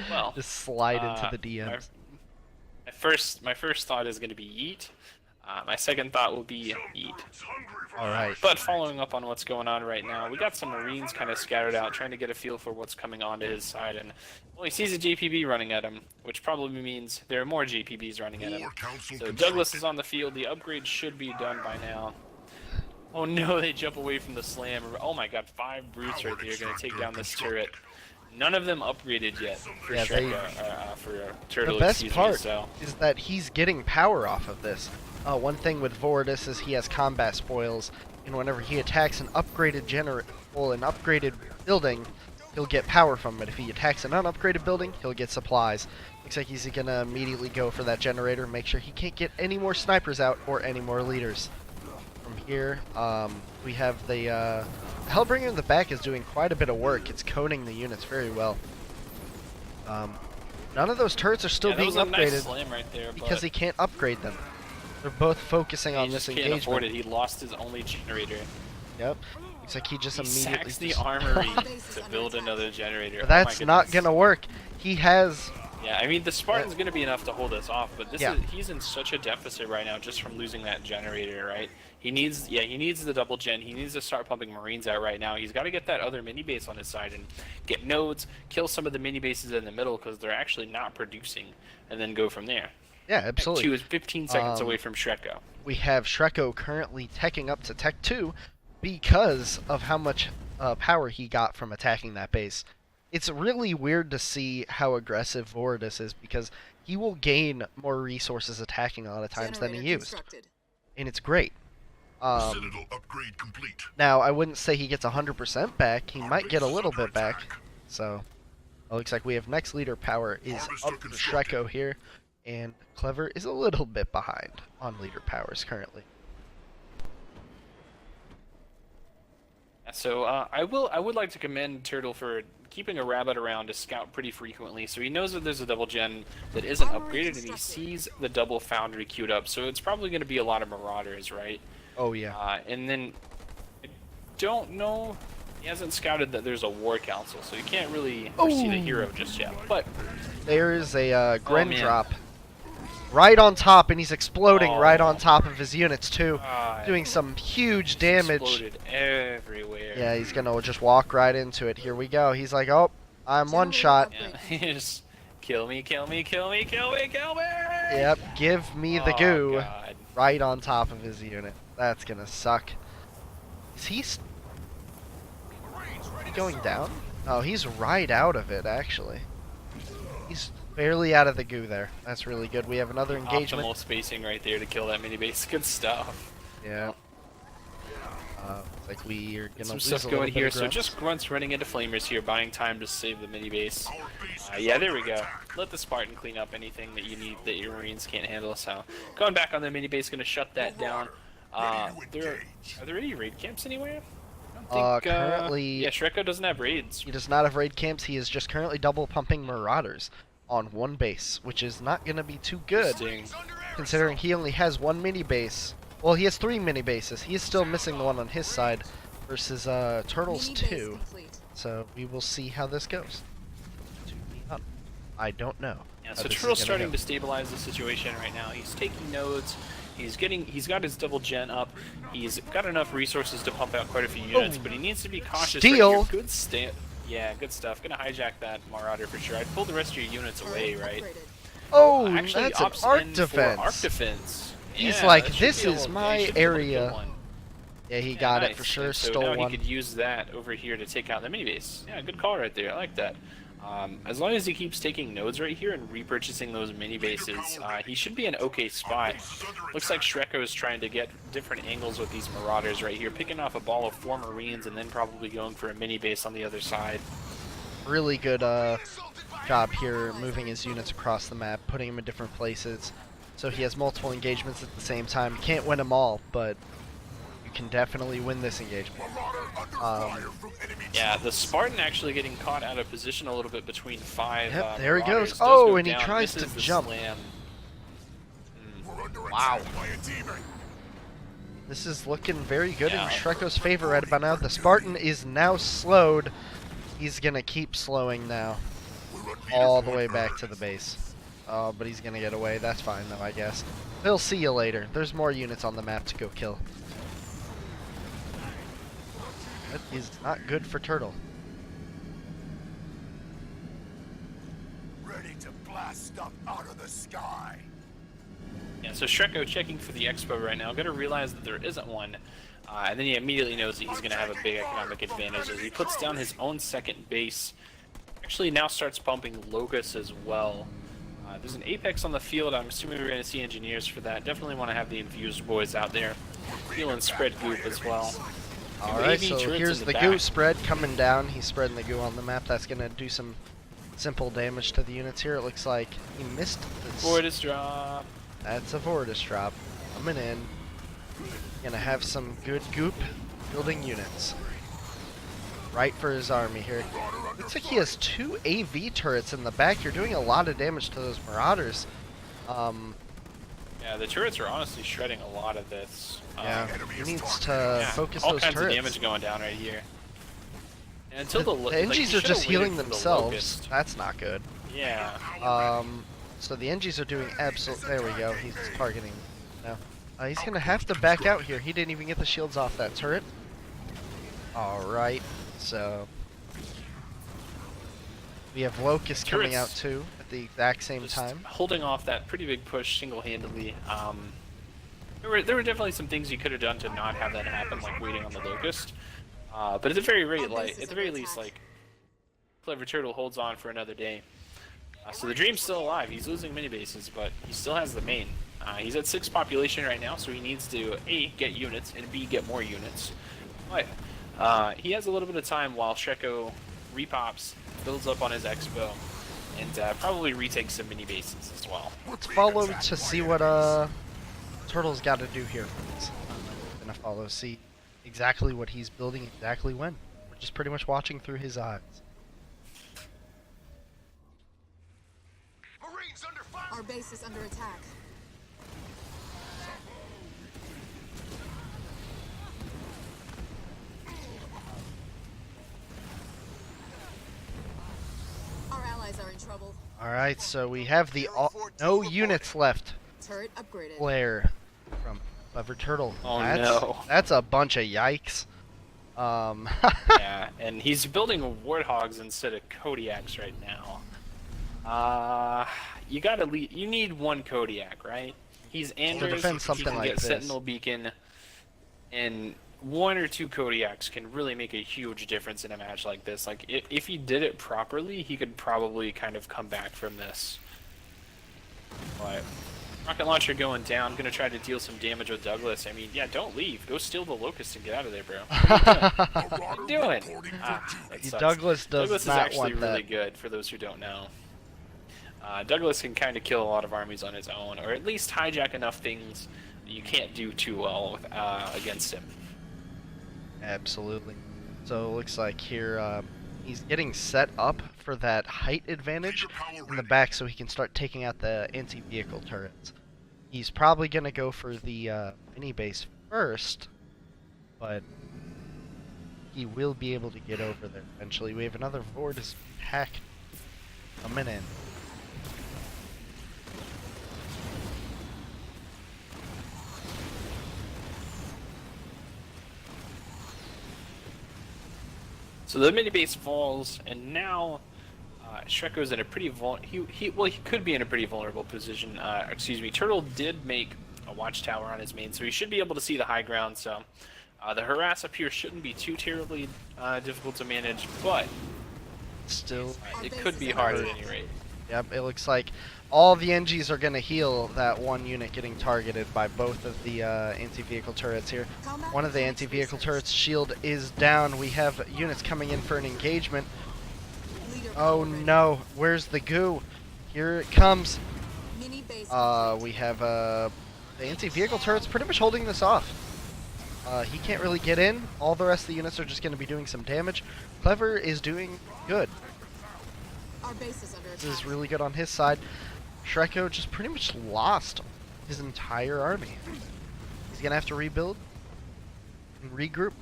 Well, Just slide into the my, DMs. my first thought is going to be yeet. My second thought will be eat. All right. But following up on what's going on right now, we got some Marines kind of scattered out, trying to get a feel for what's coming onto his side, and well, he sees a JPB running at him, which probably means there are more JPBs running at him. So Douglas is on the field. The upgrade should be done by now. Oh no, they jump away from the slam. Oh my god, 5 brutes right there going to take down this turret. None of them upgraded yet for for Turtle. The best part so. is that he's getting power off of this. One thing with Voridus is he has combat spoils, and whenever he attacks an upgraded an upgraded building, he'll get power from it. If he attacks an unupgraded building, he'll get supplies. Looks like he's gonna immediately go for that generator, make sure he can't get any more snipers out or any more leaders. From here, we have the Hellbringer in the back is doing quite a bit of work. It's coning the units very well. None of those turrets are still being that was a upgraded nice slam right there, because he can't upgrade them. They're both focusing on he this just can't afford engagement. it. He lost his only generator. Yep. Looks like he just He immediately sacks the just- armory to build another generator. But Oh my that's not goodness. gonna work. He has Yeah, I mean the Spartan's gonna be enough to hold us off, but Yeah. he's in such a deficit right now just from losing that generator, right? He needs the double gen. He needs to start pumping Marines out right now. He's got to get that other mini base on his side and get nodes, kill some of the mini bases in the middle because they're actually not producing, and then go from there. yeah, absolutely. Tech 2 is 15 seconds away from Shreko. We have Shreko currently teching up to Tech 2 because of how much power he got from attacking that base. It's really weird to see how aggressive Voridus is because he will gain more resources attacking a lot of times than he Generator used. constructed. And it's great. Citadel upgrade complete. Now, I wouldn't say he gets 100% back. He might get a little bit back. So, it looks like we have next leader power is up for Shreko here. And Clever is a little bit behind on leader powers currently. So I would like to commend Turtle for keeping a rabbit around to scout pretty frequently, so he knows that there's a double gen that isn't upgraded, and he sees the double foundry queued up. So it's probably going to be a lot of marauders, right? Oh, yeah. And then I don't know. He hasn't scouted that there's a war council, so you can't really foresee the hero just yet. But There's a Gren man. drop right on top, and he's exploding right Oh. on top of his units, too. Doing some huge damage. exploded everywhere. Yeah, he's going to just walk right into it. Here we go. He's like, oh, I'm one Generator shot. upgrade. Yeah, he just kill me, kill me, kill me, kill me, kill me. Yep, give me the Oh, goo God. right on top of his unit. That's going to suck. Is he going down? Oh, he's right out of it, actually. He's barely out of the goo there. That's really good. We have another engagement. Optimal spacing right there to kill that mini base. Good stuff. Yeah. It's like we are gonna Some lose stuff a little going bit here. of So grunts. just grunts running into flamers here, buying time to save the mini base. Our base is Yeah, there under we go. attack. Let the Spartan clean up anything that you need that your Marines can't handle. So going back on the mini base, gonna shut that down. Are there any raid camps anywhere? I don't think, Currently, yeah, Shreko doesn't have raids. he does not have raid camps. He is just currently double pumping Marauders on one base, which is not gonna be too good, Interesting. considering he only has one mini base. Well, he has 3 mini bases. He is still missing the one on his side, versus Turtles Mini base 2. complete. So we will see how this goes. I don't know. Yeah, how so this is Turtle's gonna starting go. to stabilize the situation right now. He's taking nodes. He's got his double gen up. He's got enough resources to pump out quite a few units, but he needs to be cautious. Steal. Right here. Good yeah, good stuff. Gonna hijack that Marauder for sure. I'd pull the rest of your units away, Turret right? upgraded. Oh, Actually, that's an opts arc in for defense. Arc defense. He's Yeah, like, that should "This be a is little- my yeah, should be able to kill area." one. Yeah, he Yeah, got it nice. for sure. And so Stole now one. he could use that over here to take out the mini base. Yeah, good call right there. I like that. As long as he keeps taking nodes right here and repurchasing those mini bases, he should be in okay spot. Looks like Shreko is trying to get different angles with these Marauders right here, picking off a ball of 4 Marines and then probably going for a mini base on the other side. Really good job here, moving his units across the map, putting them in different places. So he has multiple engagements at the same time. Can't win them all, but you can definitely win this engagement. Yeah, the Spartan actually getting caught out of position a little bit between 5 Yep, there he Marauders. goes. Does Oh, go and he down, tries misses to the jump. slam. Wow. By a demon. This is looking very good Yeah. in Shreko's favor right about now. The Spartan is now slowed. He's gonna keep slowing now, all the way back to the base. Oh, but he's gonna get away. That's fine though, I guess. They'll see you later. There's more units on the map to go kill. That is not good for Turtle. Ready to blast stuff out of the sky. Yeah, so Shreko checking for the expo right now. Gonna realize that there isn't one. And then he immediately knows that he's gonna have a big economic advantage as he puts down his own second base. Actually now starts pumping Locust as well. There's an Apex on the field. I'm assuming we're gonna see engineers for that. Definitely want to have the infused boys out there. Feeling spread goop as well. Alright, AV so turrets here's in the the goo back. spread coming down. He's spreading the goo on the map. That's gonna do some simple damage to the units here. It looks like he missed this. Vortis drop. That's a Vortis drop. Coming in. Gonna have some good goop building units. Right for his army here. Looks like he has 2 AV turrets in the back. You're doing a lot of damage to those Marauders. Yeah, the turrets are honestly shredding a lot of this. Yeah, he needs to Yeah, focus all those kinds turrets. of damage going down right here. And until The like, NGs he are should've just waited healing for the themselves. Locust. That's not good. Yeah. So the NGs are doing absolute. There we go. He's targeting now. He's gonna have to back out here. He didn't even get the shields off that turret. All right. So we have Locust coming out Turrets. too at the exact same Just time. holding off that pretty big push single-handedly. There were definitely some things you could have done to not have that happen, like waiting on the Locust. But at the very rate, at the very least, like Clever Turtle holds on for another day. So the Dream's still alive. He's losing mini bases, but he still has the main. He's at 6 population right now, so he needs to A, get units, and B, get more units. But he has a little bit of time while Shreko repops, builds up on his expo, and probably retakes some mini bases as well. Let's follow to see what Turtle's got to do here. I'm gonna follow, see exactly what he's building, exactly when. We're just pretty much watching through his eyes. Marines under fire. Our base is under attack. Our allies are in trouble. All right, so we have the no units left. Turret upgraded. Flare from Clever Turtle. Oh, that's, no. That's a bunch of yikes. Yeah, and he's building Warthogs instead of Kodiaks right now. You gotta you need one Kodiak, right? He's Anders, defend he something can like get this. Sentinel Beacon, and 1 or 2 Kodiaks can really make a huge difference in a match like this. Like, if he did it properly, he could probably kind of come back from this. But rocket launcher going down, gonna try to deal some damage with Douglas. I mean, yeah, don't leave. Go steal the Locust and get out of there, bro. What are you doing? That sucks. Douglas does Douglas is not actually want really that. good, for those who don't know. Douglas can kind of kill a lot of armies on his own, or at least hijack enough things that you can't do too well with, against him. Absolutely. So it looks like here he's getting set up for that height advantage in the back so he can start taking out the anti-vehicle turrets. He's probably going to go for the mini base first, but he will be able to get over there eventually. We have another Vortis pack coming in. So the mini base falls, and now Shreko's in a pretty he could be in a pretty vulnerable position. Excuse me. Turtle did make a watchtower on his main, so he should be able to see the high ground. So the harass up here shouldn't be too terribly difficult to manage, but Still, it could be hard at any rate. yep, it looks like all the NGs are going to heal that one unit getting targeted by both of the anti-vehicle turrets here. One of the anti-vehicle turrets' shield is down. We have units coming in for an engagement. Leader Oh upgraded. no, where's the goo? Here it comes. Mini base We have the anti-vehicle turret's pretty much holding this off. He can't really get in. All the rest of the units are just going to be doing some damage. Clever is doing good. Our base is under This attack. is really good on his side. Shreko just pretty much lost his entire army. He's going to have to rebuild and regroup.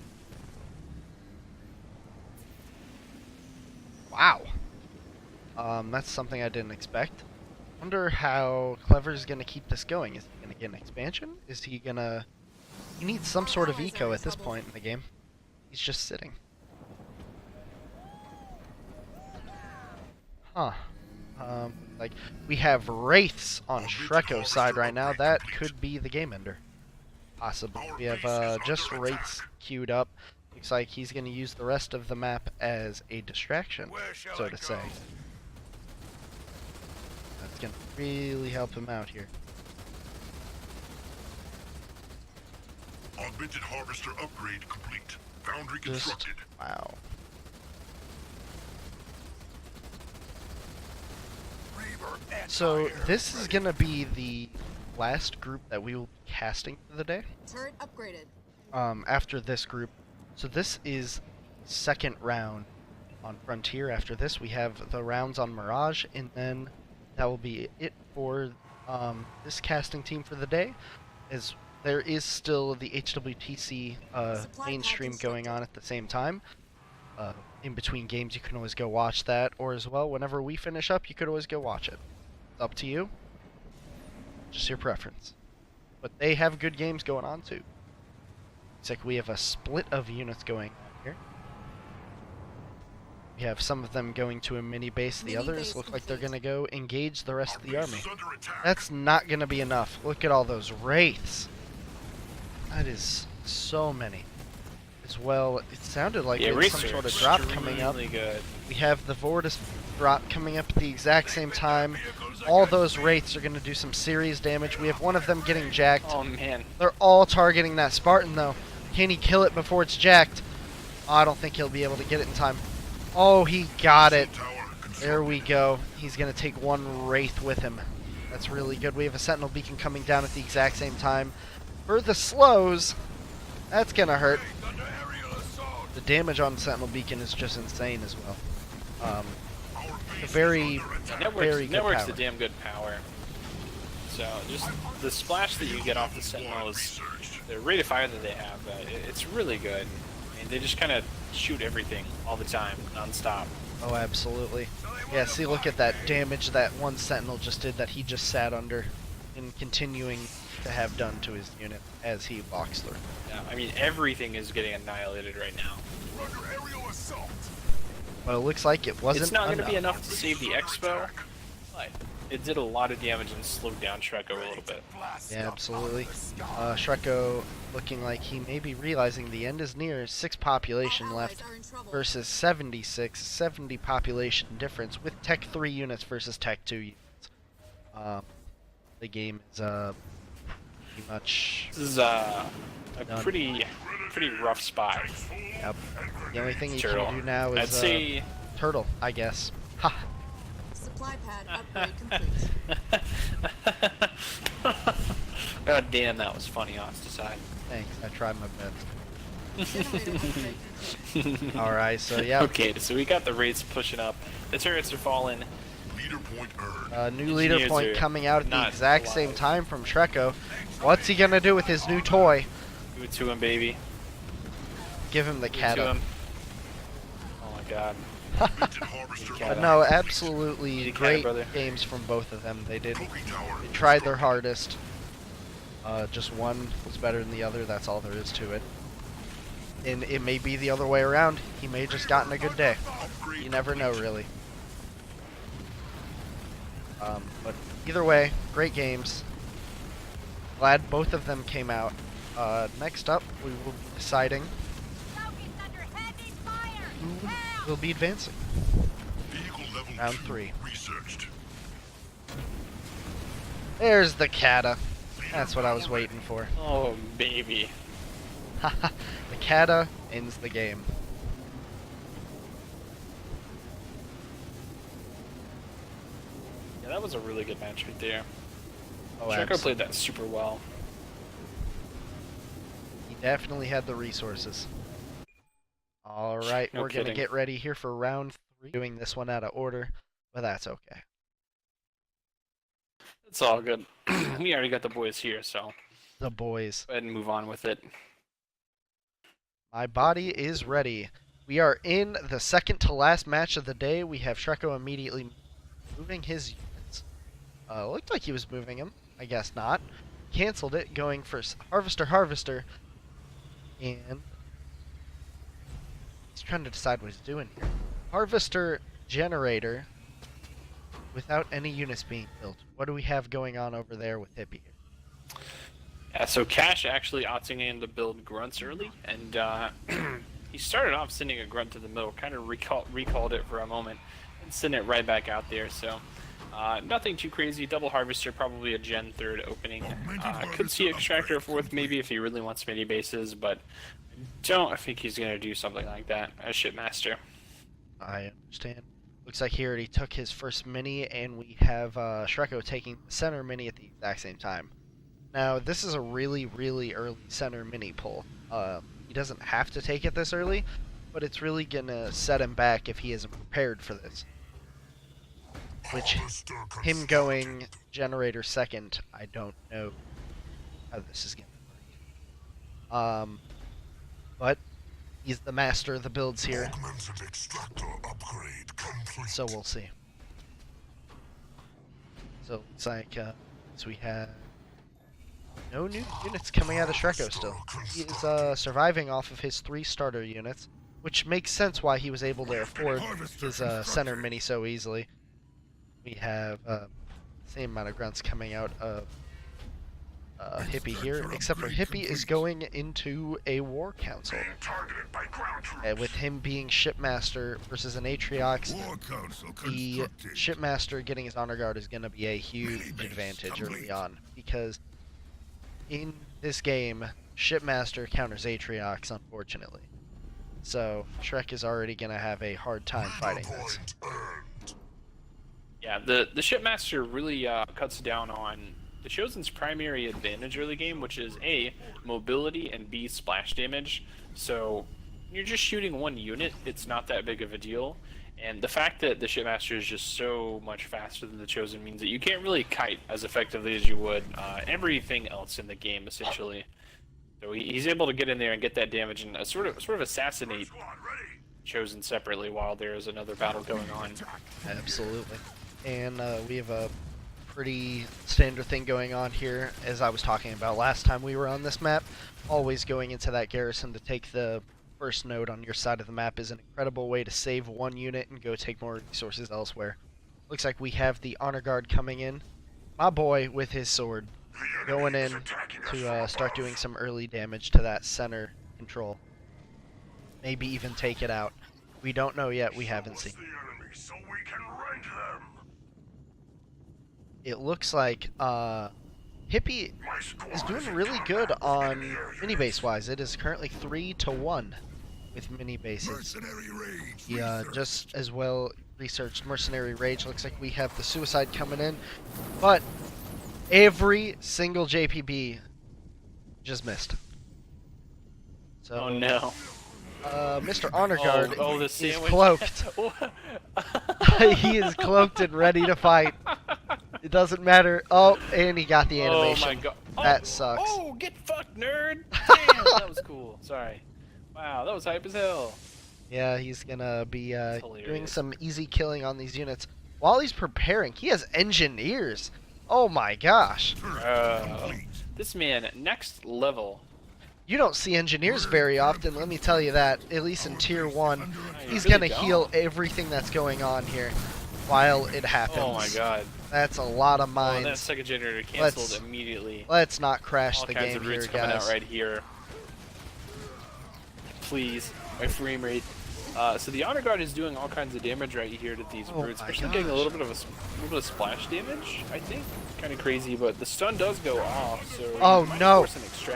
Wow. That's something I didn't expect. Wonder how Clever's gonna keep this going. Is he gonna get an expansion? Is he gonna... He needs some sort of eco at this point in the game. He's just sitting. Huh. Like, we have Wraiths on Shreko's side right now. That could be the game ender. Possibly. We have just Wraiths queued up. Looks like he's going to use the rest of the map as a distraction, so to say. That's going to really help him out here. Augmented harvester upgrade complete. Foundry constructed. Wow. So this is going to be the last group that we will be casting for the day. Turret upgraded. After this group. So this is second round on Frontier. After this we have the rounds on Mirage, and then that will be it for this casting team for the day. As there is still the HWTC mainstream going on at the same time. In between games you can always go watch that, or as well whenever we finish up you could always go watch it. It's up to you. Just your preference. But they have good games going on too. Looks like we have a split of units going on here. We have some of them going to a mini base. The others look like they're going to go engage the rest of the army. That's not going to be enough. Look at all those Wraiths. That is so many. As well, it sounded like there's some sort of drop coming up. Good. We have the Vortis drop coming up at the exact same time. All those Wraiths are going to do some serious damage. We have one of them getting jacked. Oh man. They're all targeting that Spartan though. Can he kill it before it's jacked? Oh, I don't think he'll be able to get it in time. Oh, he got it. There we go. He's going to take one Wraith with him. That's really good. We have a Sentinel Beacon coming down at the exact same time. For the slows, that's going to hurt. The damage on Sentinel Beacon is just insane as well. Very good Network's power. a damn good power. So just the splash that you get off the Sentinels, the rate of fire that they have, it's really good. I mean, they just kind of shoot everything all the time, non-stop. Oh, absolutely. Yeah, see, look at that damage that one Sentinel just did that he just sat under and continuing to have done to his unit as he walks through. Yeah, I mean, everything is getting annihilated right now. Well, it looks like it wasn't It's not going to be enough. enough to save the Expo, but it did a lot of damage and slowed down Shreko a little bit. Yeah, absolutely. Shreko looking like he may be realizing the end is near. 6 population left versus 76. 70 population difference with Tech 3 units versus Tech 2 units. The game is pretty much... This is a pretty rough spot. Yep. The only thing you Turtle. can do now I'd is say... turtle, I guess. Ha! Supply pad upgrade complete. God damn, that was funny, Osticide. Thanks, I tried my best. Generator upgrade complete. Alright, so yeah. Okay, so we got the rates pushing up. The turrets are falling. Leader point earned. New leader Engineers point are coming out at the not exact allowed. same time from Shreko. What's he gonna do with his new toy? Give it to him, baby. Give him the Give it to kata. him. Oh my god. Augmented harvester But But upgrade. no, absolutely Need a kata, great brother. games from both of them. They did. Trophy tower. They tried their hardest. Just one was better than the other. That's all there is to it. And it may be the other way around. He may just gotten a good day. Upgrade You never know, really. But either way, great games. Glad both of them came out. Next up, we will be deciding who will be advancing. Vehicle level Round 2 3. researched. There's the kata. That's what I was waiting for. Oh, baby. The kata ends the game. Yeah, that was a really good match right there. Oh, Shreko absolutely. played that super well. He definitely had the resources. Alright, No we're going to kidding. get ready here for round 3. Doing this one out of order, but that's okay. It's all good. We already got the boys here, so The boys. go ahead and move on with it. My body is ready. We are in the second to last match of the day. We have Shreko immediately moving his units. Looked like he was moving him. I guess not. Canceled it, going for Harvester. And he's trying to decide what he's doing here. Harvester Generator without any units being built. What do we have going on over there with Hippie? Yeah, so Cash actually opting in to build grunts early, and he started off sending a grunt to the middle, kind of recalled it for a moment, and sent it right back out there. So nothing too crazy. Double Harvester, probably a Gen 3rd opening. Could see Extractor 4th maybe if he really wants mini bases, but I think he's going to do something like that as Shipmaster. I understand. Looks like he already took his first mini, and we have Shreko taking the center mini at the exact same time. Now, this is a really, really early center mini pull. He doesn't have to take it this early, but it's really going to set him back if he isn't prepared for this. Which, him going Generator 2nd, I don't know how this is going to work. But he's the master of the builds here, so we'll see. So it looks like so we have no new units coming out of Shreko still. He is surviving off of his 3 starter units, which makes sense why he was able to afford his center mini so easily. We have same amount of grunts coming out of Hippie here, except for Hippie is going into a war council. With him being Shipmaster versus an Atriox, the Shipmaster getting his Honor Guard is going to be a huge advantage early on, because in this game, Shipmaster counters Atriox, unfortunately. So Shrek is already going to have a hard time fighting this. Yeah, the Shipmaster really cuts down on the Chosen's primary advantage early game, which is A, mobility, and B, splash damage. So you're just shooting one unit, it's not that big of a deal. And the fact that the Shipmaster is just so much faster than the Chosen means that you can't really kite as effectively as you would everything else in the game, essentially. So he's able to get in there and get that damage and sort of assassinate Chosen separately while there is another battle going on. Absolutely. And we have a pretty standard thing going on here, as I was talking about last time we were on this map. Always going into that garrison to take the first node on your side of the map is an incredible way to save one unit and go take more resources elsewhere. Looks like we have the Honor Guard coming in. My boy with his sword going in to start doing some early damage to that center control. Maybe even take it out. We don't know yet, we haven't seen. It looks like Hippie is doing really good on mini base wise. It is currently 3-1 with mini bases. He just as well researched Mercenary Rage. Looks like we have the Suicide coming in, but every single JPB just missed. So, oh no. Mr. Honor Guard is cloaked. He is cloaked and ready to fight. It doesn't matter. Oh, and he got the animation. Oh my god. That sucks. Oh, get fucked, nerd! Damn, that was cool. Sorry. Wow, that was hype as hell. Yeah, he's gonna be doing some easy killing on these units. While he's preparing, he has engineers. Oh my gosh. This man, next level. You don't see engineers very often, let me tell you that. At least in Tier 1. He's gonna heal everything that's going on here while it happens. Oh my god. That's a lot of mines. Oh, that second generator canceled immediately. Let's not crash the game here, All kinds of roots guys. coming out right here. Please, my frame rate. So the Honor Guard is doing all kinds of damage right here to these brutes, especially getting a little bit of splash damage. I think kind of crazy, but the stun does go off. So oh no,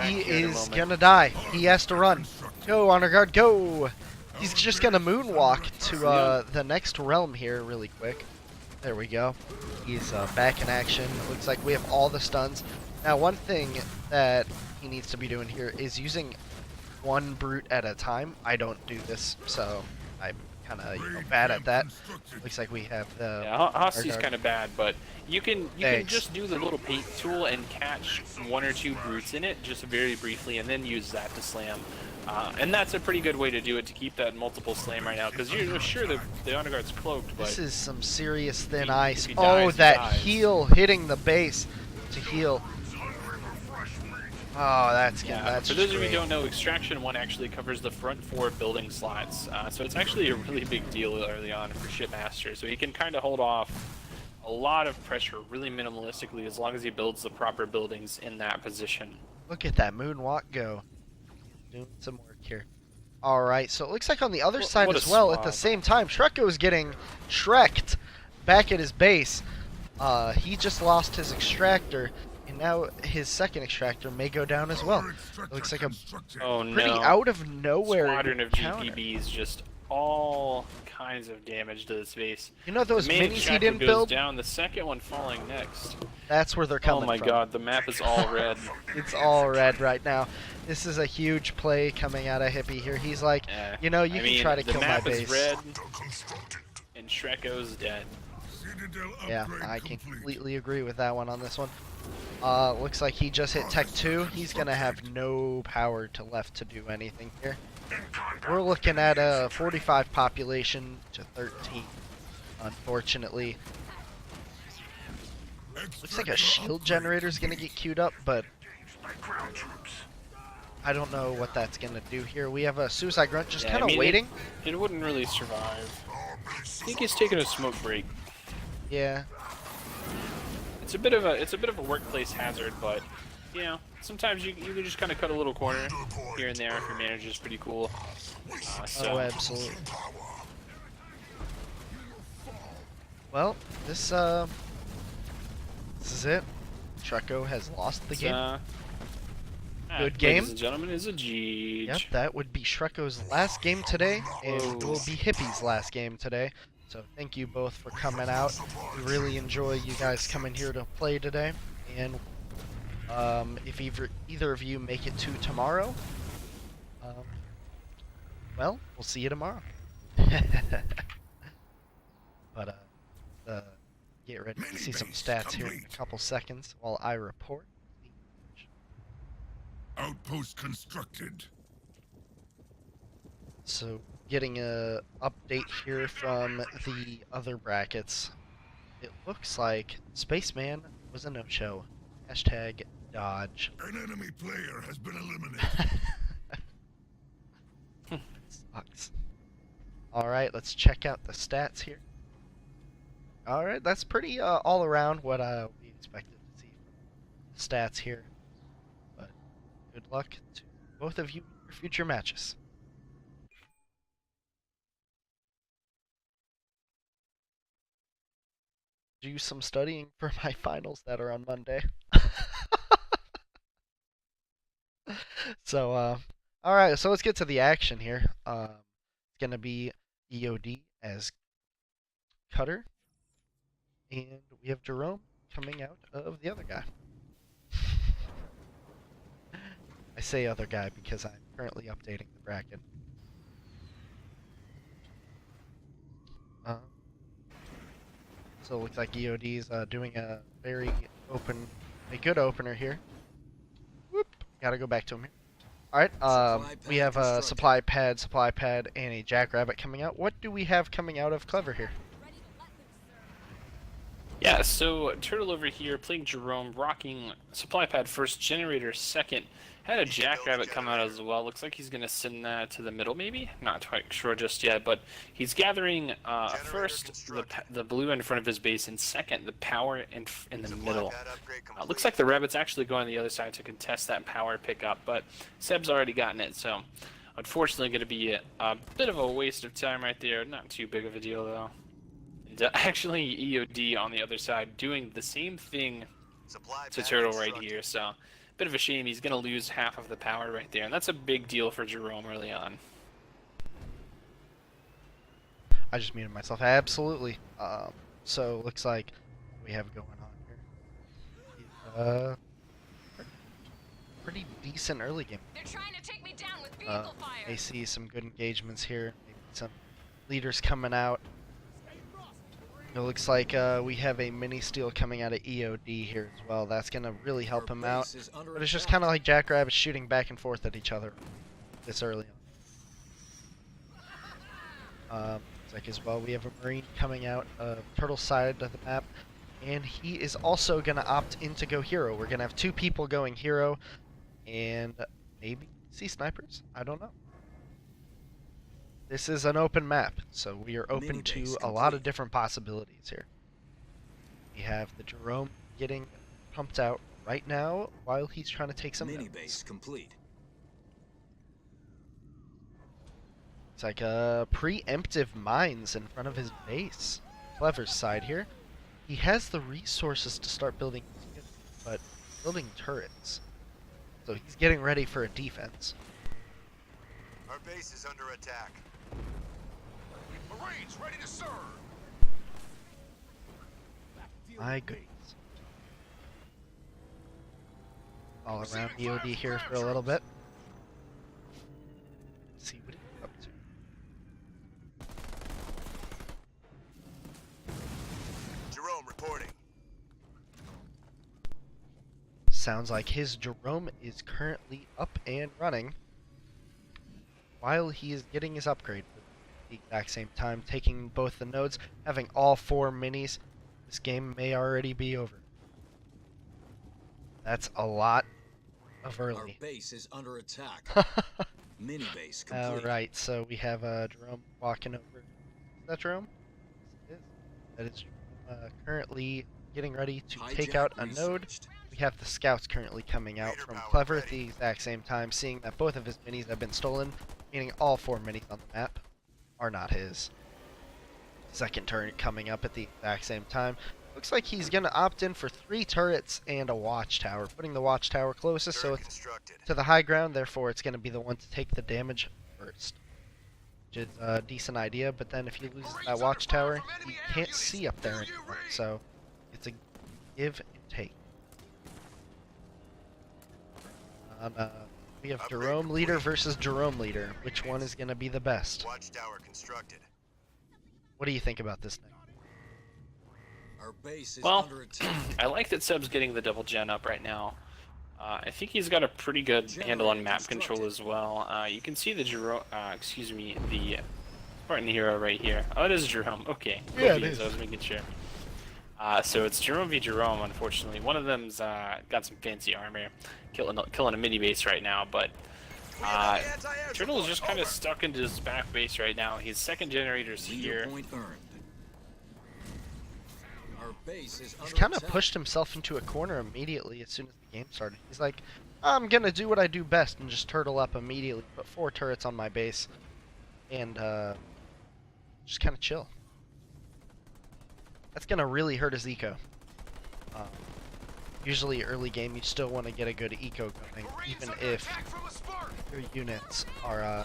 he is gonna die. He has to run. Go Honor Guard, go! He's just gonna moonwalk to the next realm here really quick. There we go. He's back in action. Looks like we have all the stuns. Now one thing that he needs to be doing here is using one brute at a time. I don't do this, so I'm kind of bad at that. Looks like we have the. Yeah, Hosty's guard. kind of bad, but you can Thanks. just do the little paint tool and catch 1 or 2 brutes in it just very briefly, and then use that to slam. And that's a pretty good way to do it to keep that multiple slam right now, because you're sure the honor guard's cloaked, but This is some serious thin If ice. he Oh, dies, he that dies. heal hitting the base to heal. Oh, that's good. yeah. That's For those just of you who great. don't know, Extraction 1 actually covers the front 4 building slots, so it's actually a really big deal early on for Shipmaster. So he can kind of hold off a lot of pressure really minimalistically as long as he builds the proper buildings in that position. Look at that moonwalk go. Doing some work here. All right, so it looks like on the other side what a as well, at the swab. same time, Shrekko's getting Shrek'd back at his base. He just lost his extractor, and now his second extractor may go down as well. It looks like a Oh pretty no. out of nowhere Squadron of counter. GPBs, just all kinds of damage to this base. You know those The main minis he extractor didn't goes build? down, the second one falling next. That's where they're coming Oh my from. god, the map is all red. It's all red right now. This is a huge play coming out of Hippie here. He's like, Yeah. you know, you I can mean, try to the kill my map base. is red, Constructed. and Shrekko's dead. Citadel Yeah, upgrade I can complete. completely agree with that one on this one. Looks like he just hit Tech 2. He's going to have no power to left to do anything here. We're looking at a 45 population to 13, unfortunately. Looks like a shield generator is going to get queued up, but By ground troops. I don't know what that's going to do here. We have a Suicide Grunt just Yeah, kind I of mean, waiting. It wouldn't really survive. I think he's taking a smoke break. Yeah. It's a bit of a workplace hazard, but you know, sometimes you can just kind of cut a little corner here and there if your manager's pretty cool. So Oh, absolutely. Well, this is it. Shrekko has lost the it's, game. Good game. Ladies and gentlemen, is a G. Yep, that would be Shrekko's last game today, and Whoa. will be Hippie's last game today. So thank you both for coming out. We really enjoy you guys coming here to play today. And if either of you make it to tomorrow, well, we'll see you tomorrow. But get ready to see some stats here in a couple seconds while I report. Outpost constructed. So, getting a update here from the other brackets. It looks like Spaceman was a no-show. Hashtag dodge. An enemy player has been eliminated. Sucks. Alright, let's check out the stats here. Alright, that's pretty all around what we expected to see from the stats here. But good luck to both of you in your future matches. Do some studying for my finals that are on Monday. So, alright, so let's get to the action here. It's gonna be EOD as Cutter, and we have Jerome coming out of the other guy. I say other guy because I'm currently updating the bracket. So it looks like EOD's doing a very a good opener here. Whoop! Gotta go back to him here. Alright, we have a supply pad, and a jackrabbit coming out. What do we have coming out of Clever here? Yeah, so Turtle over here playing Jerome, rocking supply pad first, generator second. Had a jackrabbit come out as well. Looks like he's gonna send that to the middle, maybe. Not quite sure just yet, but he's gathering first the blue in front of his base, and second the power in the middle. Looks like the rabbit's actually going on the other side to contest that power pickup, but Seb's already gotten it, so unfortunately going to be a bit of a waste of time right there. Not too big of a deal though. And, actually, EOD on the other side doing the same thing to Turtle right here, so bit of a shame. He's going to lose half of the power right there, and that's a big deal for Jerome early on. I just muted myself. Absolutely. So looks like we have going on here. Pretty decent early game. They're trying to take me down with vehicle fire. May see some good engagements here. Maybe some Leaders coming out. It looks like we have a mini steal coming out of EOD here as well. That's going to really help him out. But it's just kind of like Jackrabbits shooting back and forth at each other this early on. Looks like as well we have a Marine coming out of Turtle side of the map. And he is also going to opt in to go Hero. We're going to have 2 people going Hero. And maybe see snipers? I don't know. This is an open map, so we are open to a lot of different possibilities here. We have the Jerome getting pumped out right now while he's trying to take some Mini notes. base complete. It's like preemptive mines in front of his base. Clever's side here. He has the resources to start building, but building turrets. So he's getting ready for a defense. Our base is under attack. Marines ready to serve. My goodness. All around EOD here for a little bit. Let's see what he's up to. Jerome reporting. Sounds like his Jerome is currently up and running while he is getting his upgrade at the exact same time, taking both the nodes, having all 4 minis. This game may already be over. That's a lot of Our early. base is under attack. Mini base complete. Alright, so we have Jerome walking over. Is that Jerome? Yes, it is. That is Jerome, currently getting ready to take Hijack out a node. researched. We have the scouts currently coming out Raider from power Clever at ready. the exact same time, seeing that both of his minis have been stolen, meaning all 4 minis on the map are not his. Second turret coming up at the exact same time. Looks like he's going to opt in for 3 turrets and a watchtower, putting the watchtower closest so Turret it's constructed. to the high ground, therefore it's going to be the one to take the damage first. Which is a decent idea, but then if he loses that watchtower, he can't see up there anymore, so it's a give and take. We have Jerome leader versus Jerome leader. Which one is going to be the best? Watchtower constructed. What do you think about this now? Our base is Well, under attack. I like that Seb's getting the double gen up right now. I think he's got a pretty good handle on map control as well. You can see the the Spartan hero right here. Oh, it is Jerome. Okay. Yeah, Cool it beans, is. I was making sure. So it's Jerome v Jerome, unfortunately. One of them's got some fancy armor, killing a mini base right now, but Turtle is just kind of stuck into his back base right now. His second generator's Leader here. point earned. Our base is He's under kind of attack. pushed himself into a corner immediately as soon as the game started. He's like, I'm going to do what I do best and just turtle up immediately, put 4 turrets on my base, and just kind of chill. That's going to really hurt his eco. Usually early game you still want to get a good eco going, even if your units are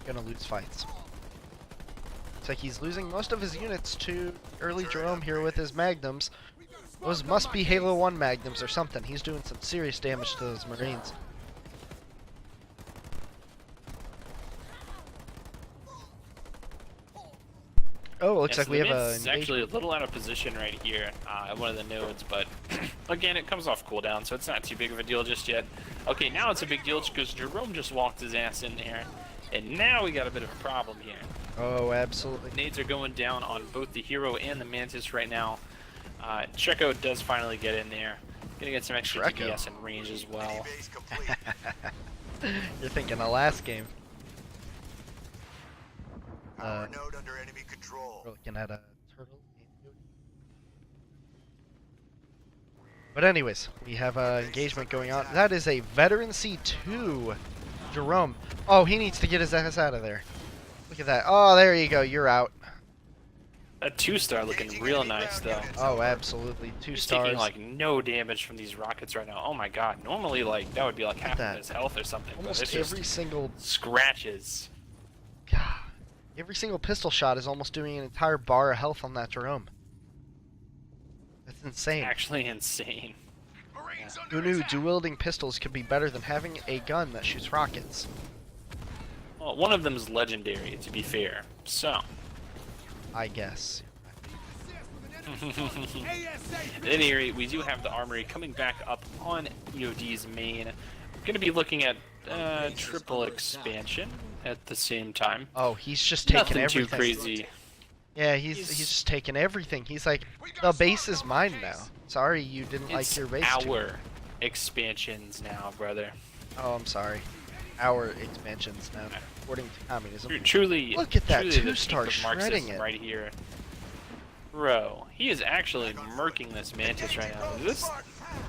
going to lose fights. Looks like he's losing most of his units to early Jerome here with his magnums. Those must be Halo 1 magnums or something. He's doing some serious damage to those Marines. Oh, it looks Yeah, like so we the have a man's actually a little out of position right here at one of the nodes, but again, it comes off cooldown, so it's not too big of a deal just yet. Okay, now it's a big deal because Jerome just walked his ass in there, and now we got a bit of a problem here. Oh, absolutely. Nades are going down on both the Hero and the Mantis right now. Treco does finally get in there. Gonna get some extra Treco. DPS and range as well. Mini base complete. You're thinking the last game. Power node under enemy control. We're looking at a turtle. But anyways, we have engagement going on. That is a veteran C2. Jerome. Oh, he needs to get his ass out of there. Look at that. Oh, there you go. You're out. A 2-star looking real nice though. Oh, absolutely. 2 He's stars. taking like no damage from these rockets right now. Oh my god. Normally like that would be like half that. of his health or something. Almost but it's just every single... scratches. God, every single pistol shot is almost doing an entire bar of health on that Jerome. That's insane. Actually insane. Marines Who under knew attack. dual-wielding pistols could be better than having a gun that shoots rockets? Well, one of them is legendary, to be fair. So, I guess. At any rate, we do have the armory coming back up on EOD's main. Going to be looking at triple expansion at the same time. Oh, he's just taking Nothing everything. too crazy. Yeah, he's just taking everything. He's like, the base is mine now. Sorry, you didn't like It's your base. our expansions now, brother. Oh, I'm sorry. Our expansions now, according to communism. Truly, Look at that truly the two-star peak of shredding Marxism it. right here. Bro, he is actually murking this Mantis right now. Is this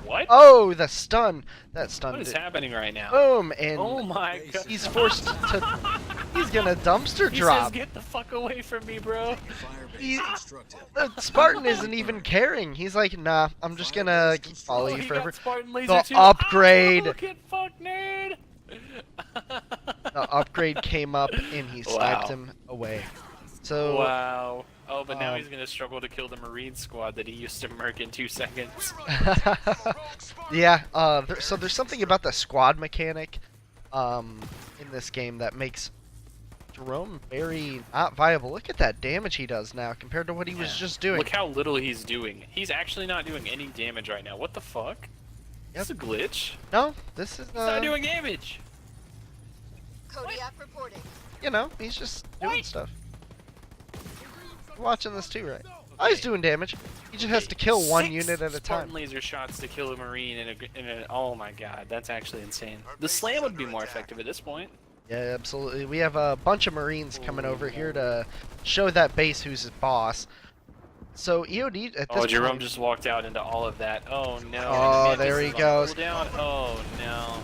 what? Oh, the stun! That stun. What is happening right now? Boom! And Oh my god. he's forced to. He's gonna dumpster He drop. says, "Get the fuck away from me, bro." Fire base He- constructed. The Spartan isn't even caring. He's like, nah, I'm just gonna follow Oh, you he forever. got Spartan laser The too. upgrade. Ah, get fucked, nerd. The upgrade came up and he sniped him away. So Wow. Oh, but now Um, he's gonna struggle to kill the Marine squad that he used to murk in 2 seconds. yeah, so there's something about the squad mechanic in this game that makes Jerome very not viable. Look at that damage he does now compared to what he was just doing. Look how little he's doing. He's actually not doing any damage right now. What the fuck? That's a glitch. No, this is He's not doing damage. Kodiak reporting. you know, he's just doing What? stuff. You're watching this too, right? Oh, he's doing damage. He just has to kill one 6 unit at a Spartan time. laser shots to kill a Marine in a oh my god, that's actually insane. The slam would be more effective at this point. Yeah, absolutely. We have a bunch of Marines coming over here to show that base who's his boss. So EOD at this Oh, Jerome point, just walked out into all of that. Oh no. Oh, Mantis there he is on goes. cooldown. Oh no.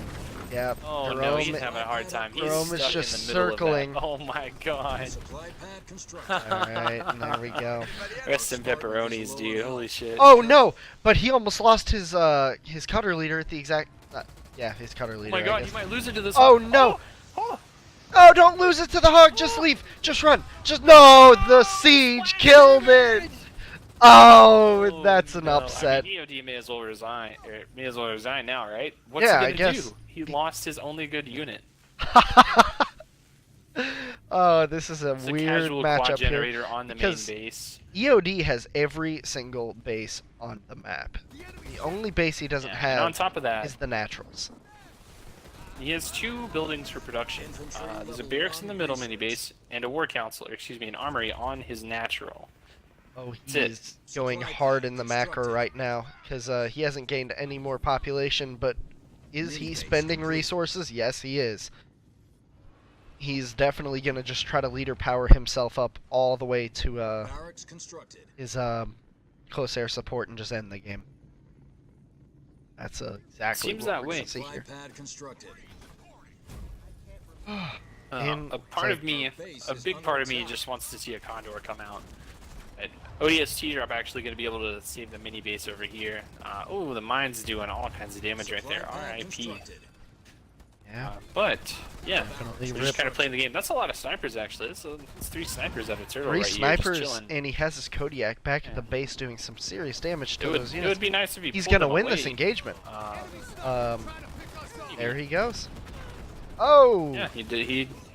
yeah, Oh Jerome, no, he's having a hard time. He's Jerome stuck is just in the middle circling. Of that. Oh my god. Supply pad constructed. Alright, and there we go. Rest in pepperonis, dude. Holy shit. Oh no! But he almost lost his cutter leader at the exact yeah, his cutter leader. Oh my I god, guess. you might lose it to this. Oh no! Oh, Oh, don't lose it to the hog! Just leave! Just run! Just no! The siege killed it! Oh, that's an no. upset. I mean, EOD may as well resign. May as well resign now, right? What's Yeah, he I gonna guess. do? He lost his only good unit. Oh, this is a It's a weird casual quad matchup here. generator on the because main base. EOD has every single base on the map. The only base he doesn't Yeah, and on have top of that, is the naturals. he has 2 buildings for production. There's a barracks in the middle mini base and a war council, or excuse me, an armory on his natural. Oh, That's he it. is going hard in the macro right now because he hasn't gained any more population. But is he spending resources? Yes, he is. He's definitely gonna just try to leader power himself up all the way to Barracks constructed. his close air support and just end the game. That's exactly Seems what that we're way. gonna see Supply here. pad constructed. And a part of me, a big part of me just wants to see a Condor come out. But ODST drop actually going to be able to save the mini base over here. Oh, the mine's doing all kinds of damage right there. Supply pad RIP. constructed. Yeah. But yeah, Definitely we're just rip. kind of playing the game. That's a lot of snipers actually. It's 3 snipers at a turtle 3 right here, snipers, just chilling. and he has his Kodiak back at the Yeah. base doing some serious damage to It those would units. be nice if he He's pulled gonna them win this away. engagement. Um, There he goes. Oh, yeah, he did.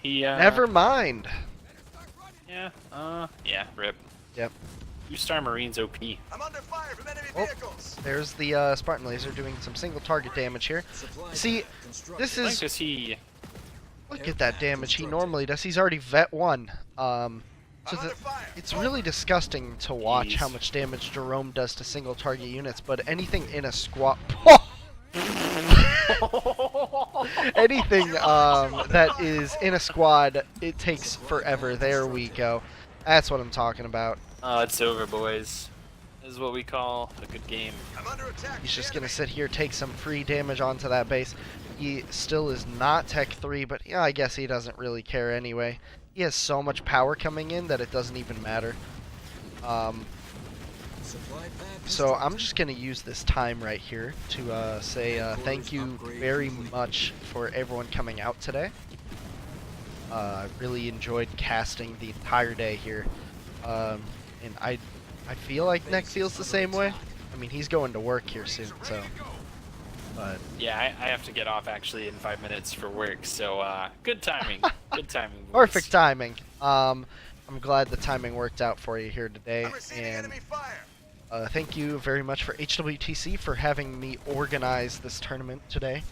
He. never mind. Yeah. Yeah. Rip. Yep. 2-star Marines OP. I'm under fire from enemy Oh. vehicles. There's the Spartan laser doing some single target damage here. Supply See, pad constructed. this I think is does he? look at that damage he normally does. He's already vet 1. So I'm under fire. it's really disgusting to watch Jeez. how much damage Jerome does to single target units, but anything in a squad. Anything that is in a squad, it takes forever. There we go. That's what I'm talking about. Oh, it's over, boys. This is what we call a good game. I'm under attack. He's from just the gonna enemy. sit here, take some free damage onto that base. He still is not Tech 3, but yeah, I guess he doesn't really care anyway. He has so much power coming in that it doesn't even matter. Supply pad So I'm constructed. just gonna use this time right here to say thank you very much for everyone coming out today. I really enjoyed casting the entire day here, and I feel like Nick feels the same way. I mean, he's going to work here soon, so. But Yeah, I have to get off actually in 5 minutes for work, so good timing. Good timing. Boys. perfect timing. I'm I'm glad the timing worked out for you here today, I'm receiving and enemy fire. thank you very much for HWTC for having me organize this tournament today.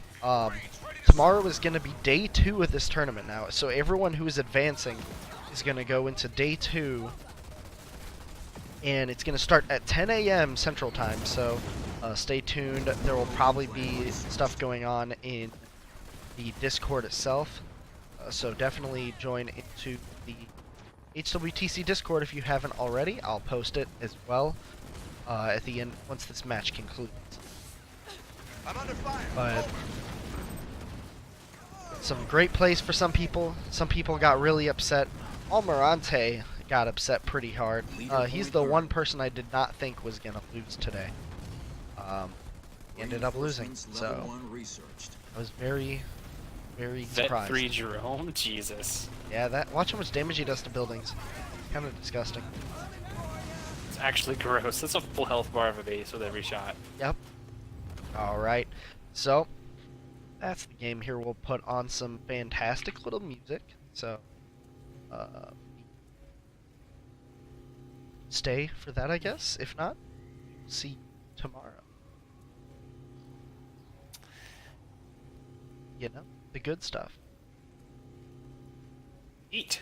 Tomorrow is going to be day 2 of this tournament now, so everyone who is advancing is going to go into day 2, and it's going to start at 10 a.m. Central Time, so stay tuned. There will probably be stuff going on in the Discord itself, so definitely join into the HWTC Discord if you haven't already. I'll post it as well at the end once this match concludes. I'm under fire. But Over. some great plays for some people. Some people got really upset. Almirante got upset pretty hard. He's the one person I did not think was gonna lose today. He ended up losing, so I was very, very Vet surprised. 3 Jerome? Jesus. Yeah, watch how much damage he does to buildings. Kind of disgusting. It's actually gross. That's a full health bar of a base with every shot. Yep. Alright, so that's the game here. We'll put on some fantastic little music. So, stay for that, I guess. If not, see you tomorrow. You know, the good stuff. Eat.